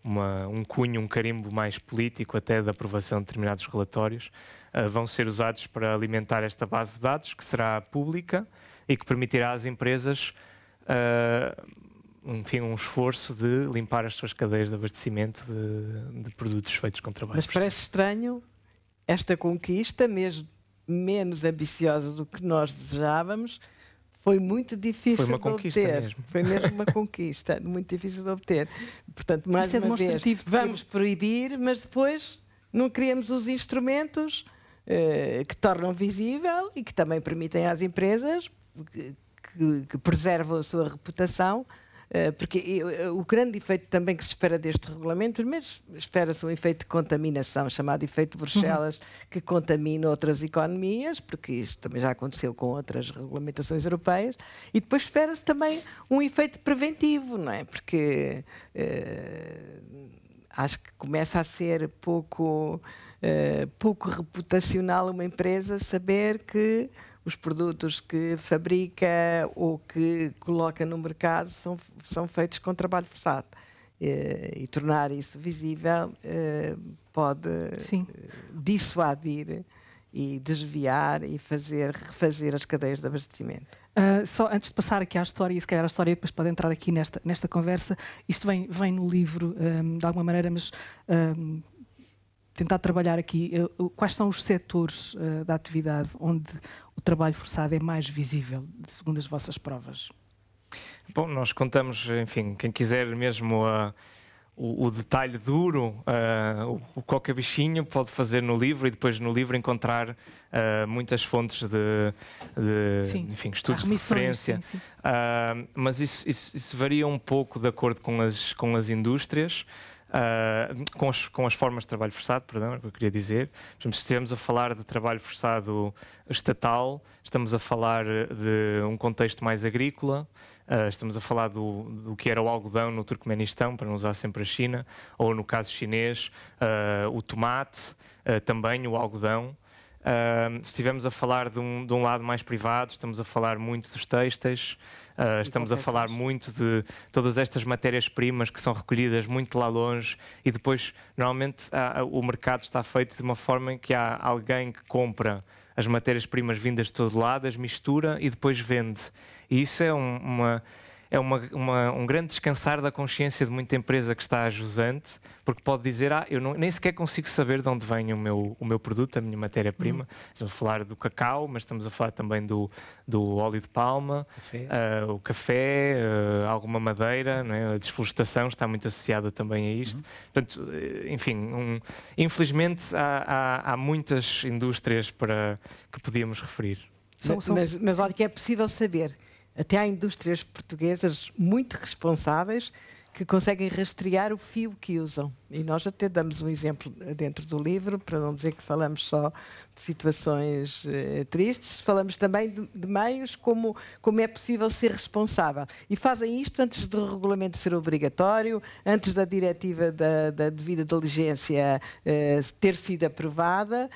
um cunho, um carimbo mais político até da aprovação de determinados relatórios, vão ser usados para alimentar esta base de dados, que será pública e que permitirá às empresas, enfim, um esforço de limpar as suas cadeias de abastecimento de produtos feitos com trabalho. Mas parece estranho esta conquista, mesmo menos ambiciosa do que nós desejávamos. Foi muito difícil de obter. Mesmo. Foi mesmo uma conquista, muito difícil de obter. Portanto, mais uma vez, vamos proibir, mas depois não criamos os instrumentos que tornam visível e que também permitem às empresas que preservam a sua reputação, porque o grande efeito também que se espera deste regulamento, primeiro espera-se um efeito de contaminação, chamado efeito Bruxelas, que contamina outras economias, porque isto também já aconteceu com outras regulamentações europeias, e depois espera-se também um efeito preventivo, não é? Porque acho que começa a ser pouco reputacional uma empresa saber que os produtos que fabrica ou que coloca no mercado são feitos com trabalho forçado. E tornar isso visível pode dissuadir e desviar e refazer as cadeias de abastecimento. Só antes de passar aqui à história, e se calhar a história depois pode entrar aqui nesta conversa, isto vem no livro, de alguma maneira, mas... tentar trabalhar aqui quais são os setores da atividade onde o trabalho forçado é mais visível, segundo as vossas provas. Bom, nós contamos, enfim, quem quiser mesmo o detalhe duro, o qualquer bichinho pode fazer no livro, e depois no livro encontrar muitas fontes enfim, estudos de referência. Sim. Mas isso varia um pouco de acordo com as indústrias. Com as formas de trabalho forçado, perdão, é o que eu queria dizer. Se estivermos a falar de trabalho forçado estatal, estamos a falar de um contexto mais agrícola, Estamos a falar do que era o algodão no Turcomenistão, para não usar sempre a China, ou no caso chinês, o tomate, também o algodão. Se estivermos a falar de um lado mais privado, estamos a falar muito dos têxteis, estamos a falar muito de todas estas matérias-primas que são recolhidas muito lá longe e depois, normalmente, o mercado está feito de uma forma em que há alguém que compra as matérias-primas vindas de todo lado, as mistura e depois vende. E isso é um grande descansar da consciência de muita empresa que está jusante, porque pode dizer, eu nem sequer consigo saber de onde vem o meu produto, a minha matéria-prima. Estamos a falar do cacau, mas estamos a falar também do óleo de palma, o café, alguma madeira, não é? A desflorestação está muito associada também a isto. Portanto, enfim, infelizmente há muitas indústrias que podíamos referir. Mas olha que é possível saber. Até há indústrias portuguesas muito responsáveis que conseguem rastrear o fio que usam. E nós até damos um exemplo dentro do livro, para não dizer que falamos só de situações tristes, falamos também de meios como é possível ser responsável. E fazem isto antes do regulamento ser obrigatório, antes da diretiva da devida diligência ter sido aprovada.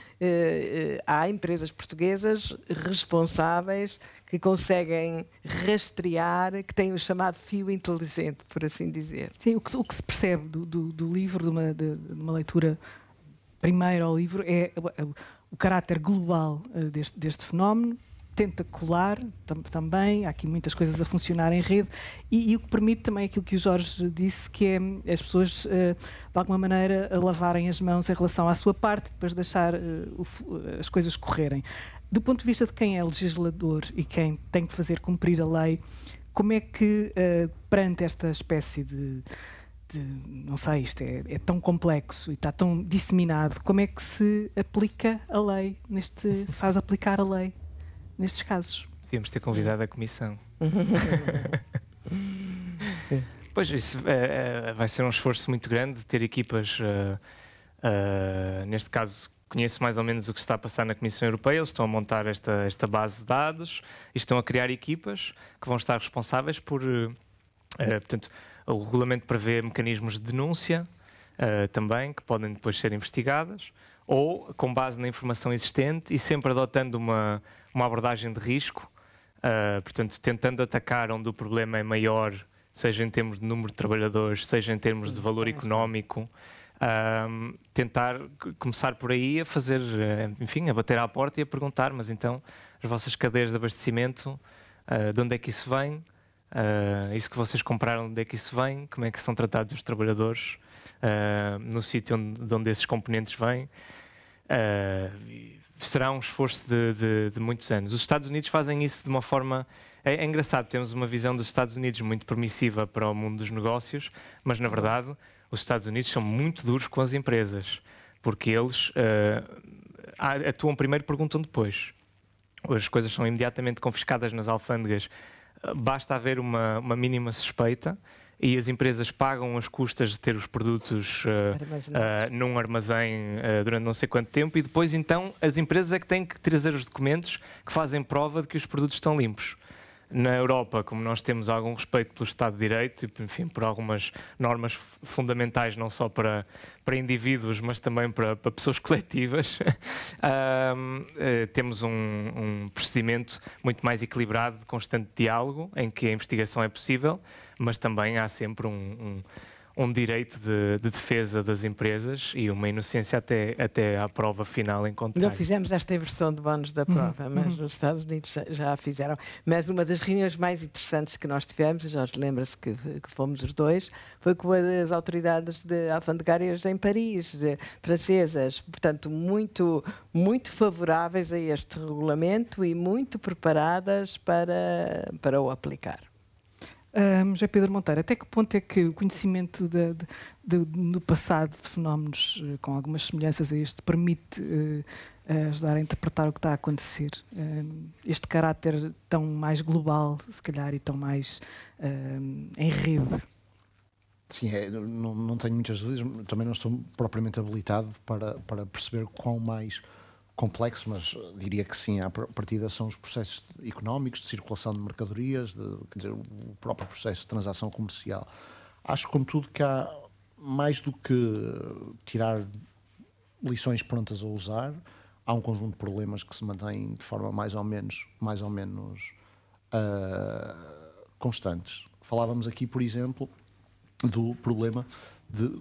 Há empresas portuguesas responsáveis que conseguem rastrear, que têm o chamado fio inteligente, por assim dizer. Sim, o que se percebe do livro, de uma leitura primeira ao livro, é o caráter global deste fenómeno, tentacular também, há aqui muitas coisas a funcionar em rede, e o que permite também aquilo que o Jorge disse, que é as pessoas, de alguma maneira, lavarem as mãos em relação à sua parte, depois deixar as coisas correrem. Do ponto de vista de quem é legislador e quem tem que fazer cumprir a lei, como é que, perante esta espécie de não sei, isto é tão complexo e está tão disseminado, como é que se aplica a lei, se faz aplicar a lei nestes casos? Devíamos ter convidado a Comissão. Pois, isso vai ser um esforço muito grande de ter equipas, neste caso, conheço mais ou menos o que se está a passar na Comissão Europeia. Eles estão a montar esta base de dados e estão a criar equipas que vão estar responsáveis por... portanto, o regulamento prevê mecanismos de denúncia também, que podem depois ser investigadas, ou com base na informação existente e sempre adotando uma abordagem de risco, portanto, tentando atacar onde o problema é maior, seja em termos de número de trabalhadores, seja em termos de valor económico. Tentar começar por aí a fazer, enfim, a bater à porta e a perguntar, mas então as vossas cadeias de abastecimento, de onde é que isso vem? Isso que vocês compraram, de onde é que isso vem? Como é que são tratados os trabalhadores no sítio de onde esses componentes vêm? Será um esforço de muitos anos. Os Estados Unidos fazem isso de uma forma... É engraçado, temos uma visão dos Estados Unidos muito permissiva para o mundo dos negócios, mas na verdade os Estados Unidos são muito duros com as empresas, porque eles atuam primeiro e perguntam depois. As coisas são imediatamente confiscadas nas alfândegas. Basta haver uma mínima suspeita e as empresas pagam as custas de ter os produtos num armazém durante não sei quanto tempo, e depois então as empresas é que têm que trazer os documentos que fazem prova de que os produtos estão limpos. Na Europa, como nós temos algum respeito pelo Estado de Direito e, enfim, por algumas normas fundamentais, não só para indivíduos, mas também para pessoas coletivas, temos um procedimento muito mais equilibrado, de constante diálogo, em que a investigação é possível, mas também há sempre um direito de defesa das empresas e uma inocência até à prova final em contrário. Não fizemos esta inversão de bónus da prova, mas nos Estados Unidos já a fizeram. Mas uma das reuniões mais interessantes que nós tivemos, Jorge lembra-se que fomos os dois, foi com as autoridades alfandegárias em Paris, francesas, portanto muito, muito favoráveis a este regulamento e muito preparadas para o aplicar. José Pedro Monteiro, até que ponto é que o conhecimento do passado de fenómenos com algumas semelhanças a este permite ajudar a interpretar o que está a acontecer? Este caráter tão mais global, se calhar, e tão mais em rede? Sim, não tenho muitas dúvidas, também não estou propriamente habilitado para perceber quão mais complexo, mas diria que sim, à partida são os processos económicos, de circulação de mercadorias, quer dizer, o próprio processo de transação comercial. Acho, contudo, que há mais do que tirar lições prontas a usar, há um conjunto de problemas que se mantêm de forma mais ou menos constantes. Falávamos aqui, por exemplo, do problema de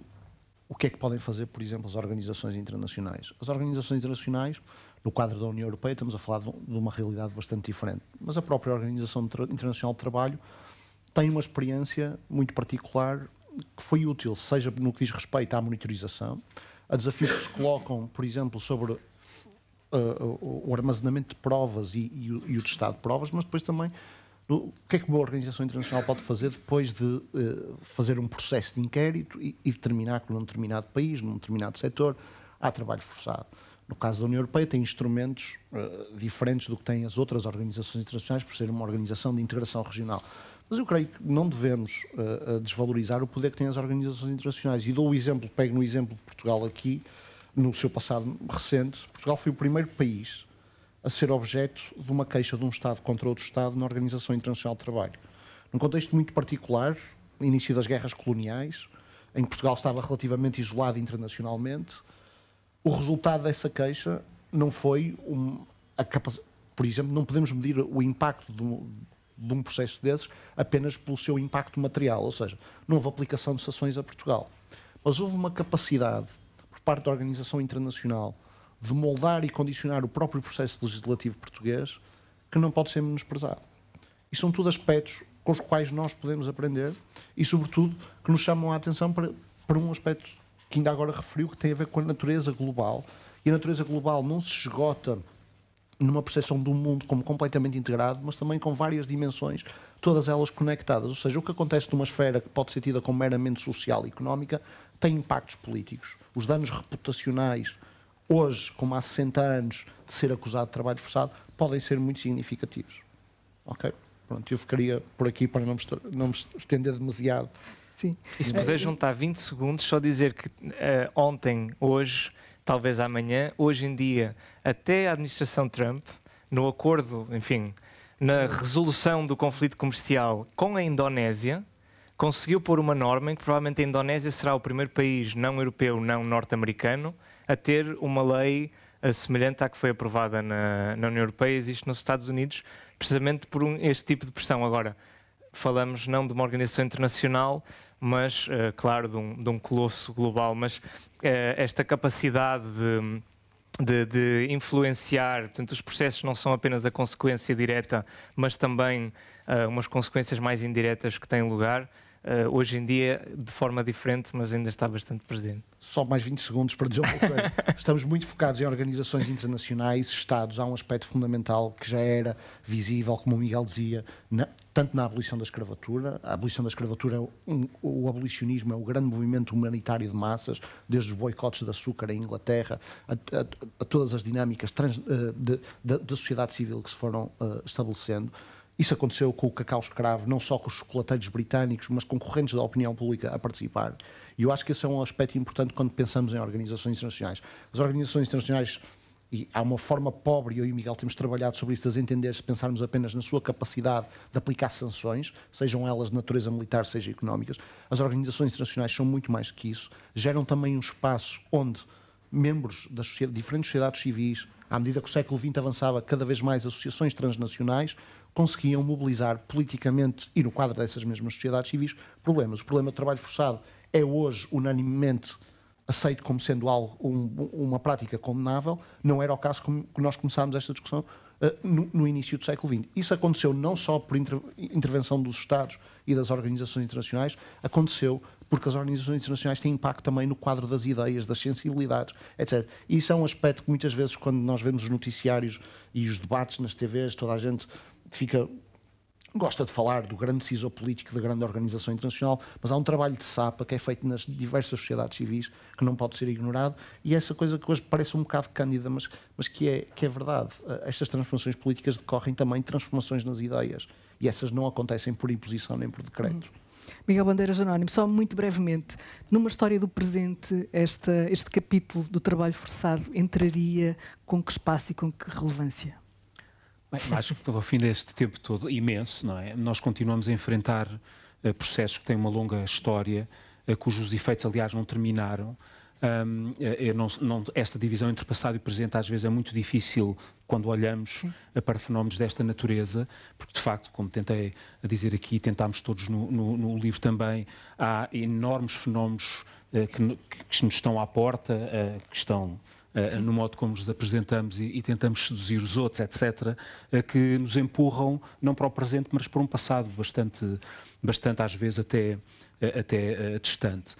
o que é que podem fazer, por exemplo, as organizações internacionais. As organizações internacionais, no quadro da União Europeia, estamos a falar de uma realidade bastante diferente, mas a própria Organização Internacional de Trabalho tem uma experiência muito particular que foi útil, seja no que diz respeito à monitorização, a desafios que se colocam, por exemplo, sobre o armazenamento de provas e o testado de provas, mas depois também o que é que uma organização internacional pode fazer depois de fazer um processo de inquérito e determinar que num determinado país, num determinado setor, há trabalho forçado. No caso da União Europeia, tem instrumentos diferentes do que têm as outras organizações internacionais, por ser uma organização de integração regional. Mas eu creio que não devemos desvalorizar o poder que têm as organizações internacionais. E dou o exemplo, pego no exemplo de Portugal aqui, no seu passado recente. Portugal foi o primeiro país a ser objeto de uma queixa de um Estado contra outro Estado na Organização Internacional de Trabalho. Num contexto muito particular, início das guerras coloniais, em que Portugal estava relativamente isolado internacionalmente, o resultado dessa queixa não foi por exemplo, não podemos medir o impacto de um processo desses apenas pelo seu impacto material, ou seja, não houve aplicação de sanções a Portugal. Mas houve uma capacidade, por parte da Organização Internacional, de moldar e condicionar o próprio processo legislativo português, que não pode ser menosprezado. E são tudo aspectos com os quais nós podemos aprender e, sobretudo, que nos chamam a atenção para um aspecto que ainda agora referiu, que tem a ver com a natureza global. E a natureza global não se esgota numa percepção do mundo como completamente integrado, mas também com várias dimensões, todas elas conectadas. Ou seja, o que acontece numa esfera que pode ser tida como meramente social e económica tem impactos políticos. Os danos reputacionais, hoje, como há 60 anos de ser acusado de trabalho forçado, podem ser muito significativos. Ok? Pronto, eu ficaria por aqui para não me estender demasiado. Sim. E se puder juntar 20 segundos, só dizer que ontem, hoje, talvez amanhã, hoje em dia, até a administração Trump, no acordo, enfim, na resolução do conflito comercial com a Indonésia, conseguiu pôr uma norma em que provavelmente a Indonésia será o primeiro país não europeu, não norte-americano, a ter uma lei semelhante à que foi aprovada na União Europeia, existe nos Estados Unidos, precisamente por este tipo de pressão. Agora, falamos não de uma organização internacional, mas, claro, de um colosso global, mas esta capacidade de influenciar, portanto, os processos não são apenas a consequência direta, mas também umas consequências mais indiretas que têm lugar, hoje em dia de forma diferente, mas ainda está bastante presente. Só mais 20 segundos para dizer uma coisa. Estamos muito focados em organizações internacionais, Estados. Há um aspecto fundamental que já era visível, como o Miguel dizia, tanto na abolição da escravatura. A abolição da escravatura, o abolicionismo é o grande movimento humanitário de massas, desde os boicotes de açúcar em Inglaterra, a todas as dinâmicas da sociedade civil que se foram estabelecendo. Isso aconteceu com o cacau escravo, não só com os chocolateiros britânicos, mas com correntes da opinião pública a participar. E eu acho que esse é um aspecto importante quando pensamos em organizações internacionais. As organizações internacionais, e há uma forma pobre, e eu e o Miguel temos trabalhado sobre isso, de as entender, se pensarmos apenas na sua capacidade de aplicar sanções, sejam elas de natureza militar, seja económicas. As organizações internacionais são muito mais que isso, geram também um espaço onde membros das diferentes sociedades civis, à medida que o século XX avançava, cada vez mais associações transnacionais conseguiam mobilizar politicamente, e no quadro dessas mesmas sociedades civis, problemas. O problema do trabalho forçado é hoje unanimemente aceito como sendo algo, uma prática condenável. Não era o caso que nós começámos esta discussão no início do século XX. Isso aconteceu não só por intervenção dos Estados e das organizações internacionais, aconteceu porque as organizações internacionais têm impacto também no quadro das ideias, das sensibilidades, etc. E isso é um aspecto que muitas vezes, quando nós vemos os noticiários e os debates nas TVs, toda a gente gosta de falar do grande decisor político da grande organização internacional, mas há um trabalho de sapa que é feito nas diversas sociedades civis que não pode ser ignorado, e essa coisa que hoje parece um bocado cândida, mas que é verdade. Estas transformações políticas decorrem também de transformações nas ideias, e essas não acontecem por imposição nem por decreto. Miguel Bandeiras Anónimo, só muito brevemente, numa história do presente, este capítulo do trabalho forçado entraria com que espaço e com que relevância? Bem, acho que ao fim deste tempo todo, imenso, não é? Nós continuamos a enfrentar processos que têm uma longa história, cujos efeitos, aliás, não terminaram. Esta divisão entre passado e presente às vezes é muito difícil quando olhamos para fenómenos desta natureza, porque de facto, como tentei dizer aqui, tentámos todos no livro também, há enormes fenómenos que nos estão à porta, que estão no modo como nos apresentamos e tentamos seduzir os outros, etc., que nos empurram não para o presente, mas para um passado bastante às vezes até distante.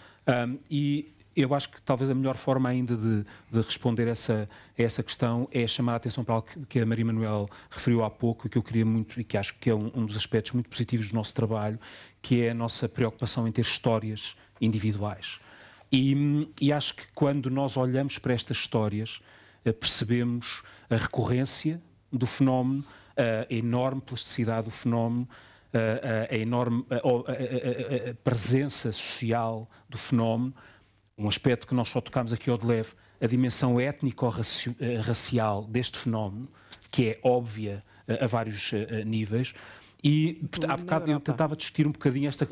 E eu acho que talvez a melhor forma ainda de responder a essa questão é chamar a atenção para algo que a Maria Manuel referiu há pouco e que eu queria muito, e que acho que é um dos aspectos muito positivos do nosso trabalho, que é a nossa preocupação em ter histórias individuais. E acho que quando nós olhamos para estas histórias, percebemos a recorrência do fenómeno, a enorme plasticidade do fenómeno, a enorme presença social do fenómeno. Um aspecto que nós só tocámos aqui ao de leve, a dimensão étnico-racial deste fenómeno, que é óbvia a vários níveis. E há bocado eu tentava discutir um bocadinho esta,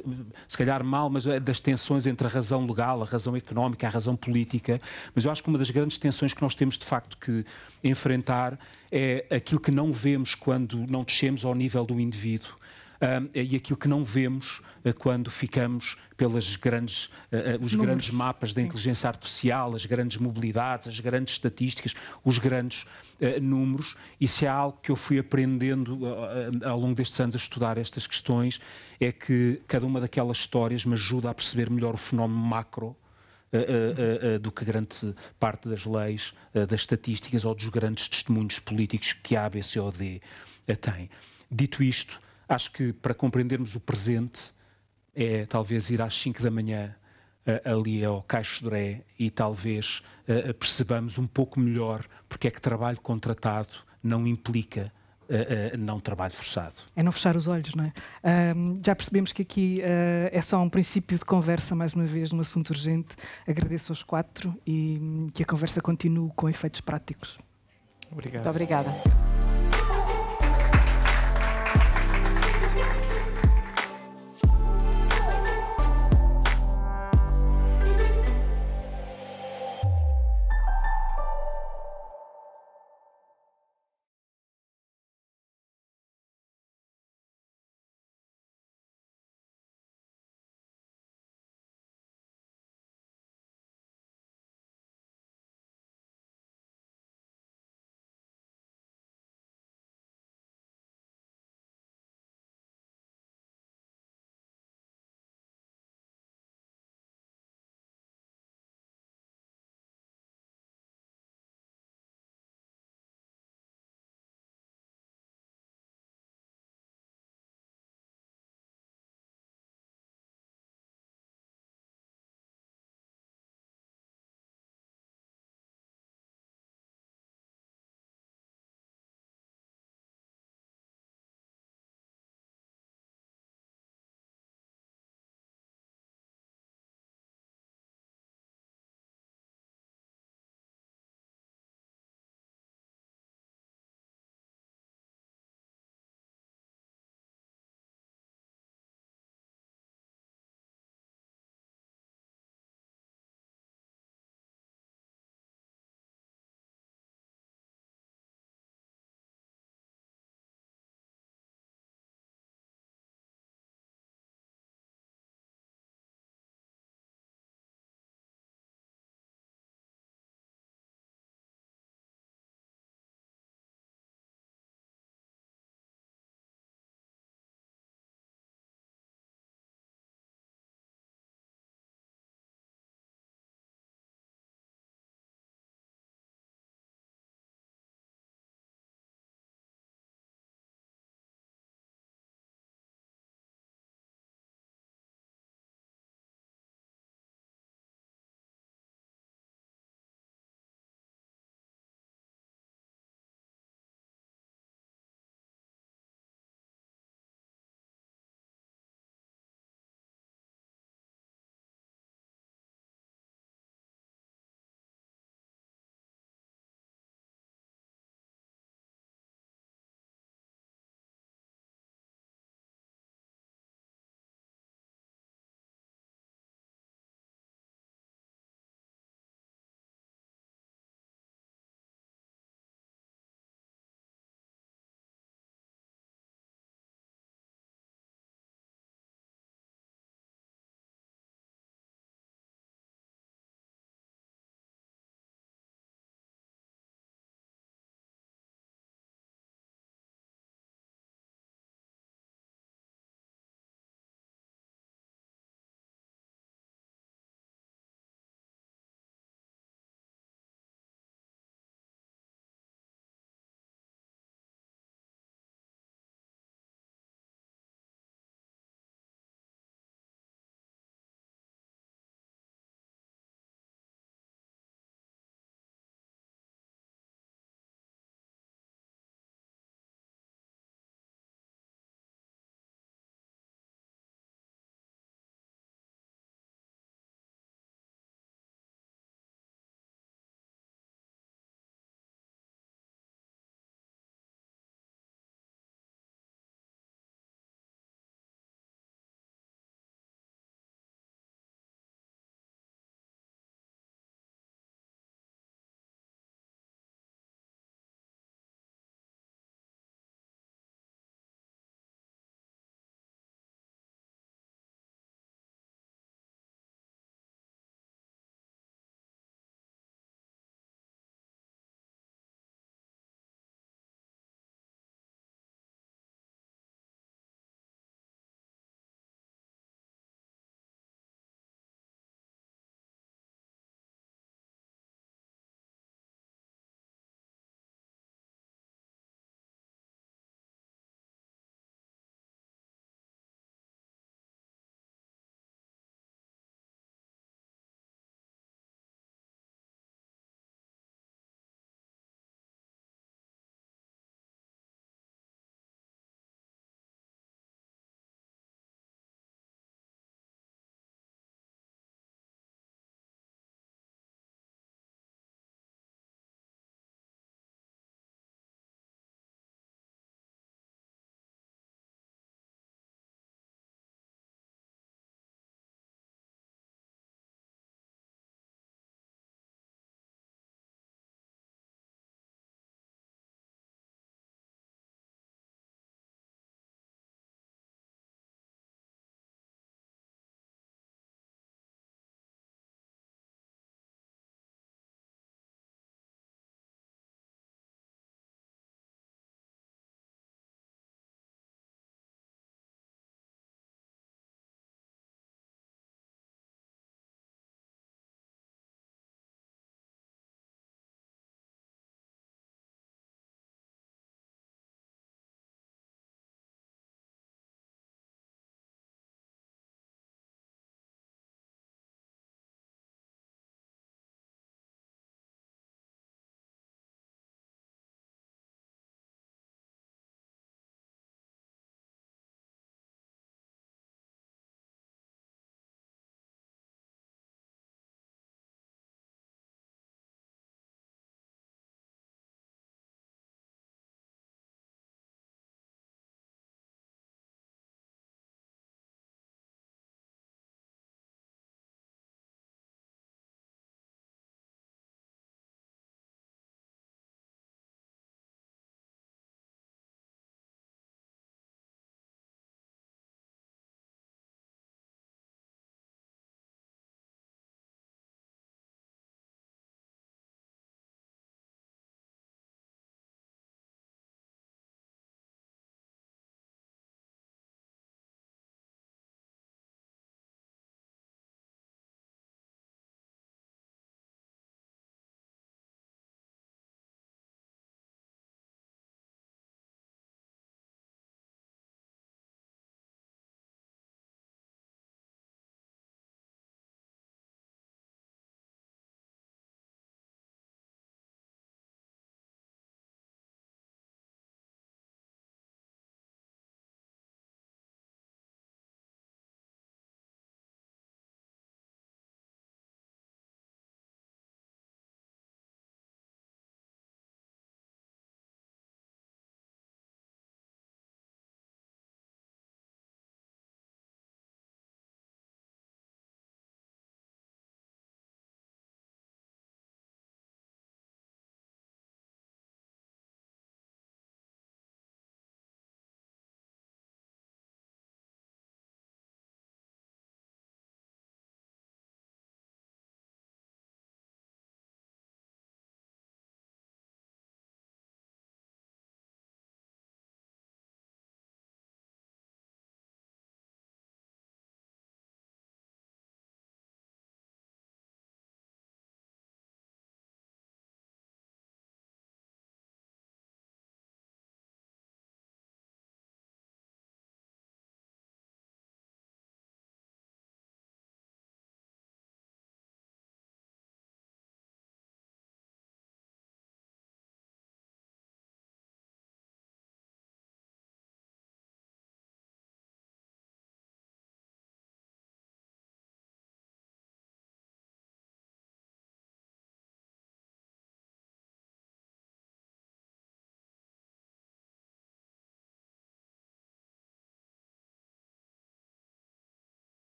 se calhar mal, mas das tensões entre a razão legal, a razão económica, a razão política. Mas eu acho que uma das grandes tensões que nós temos de facto que enfrentar é aquilo que não vemos quando não descemos ao nível do indivíduo. E aquilo que não vemos quando ficamos pelas grandes mapas da inteligência artificial, as grandes mobilidades, as grandes estatísticas, os grandes números. Isso é algo que eu fui aprendendo ao longo destes anos a estudar estas questões, é que cada uma daquelas histórias me ajuda a perceber melhor o fenómeno macro do que grande parte das leis, das estatísticas ou dos grandes testemunhos políticos que a A, B, C ou D tem. Dito isto, acho que para compreendermos o presente é talvez ir às 5 da manhã ali ao Caixo de Dré e talvez percebamos um pouco melhor porque é que trabalho contratado não implica não trabalho forçado. É não fechar os olhos, não é? Já percebemos que aqui é só um princípio de conversa, mais uma vez, num assunto urgente. Agradeço aos 4 e que a conversa continue com efeitos práticos. Obrigado. Muito obrigada.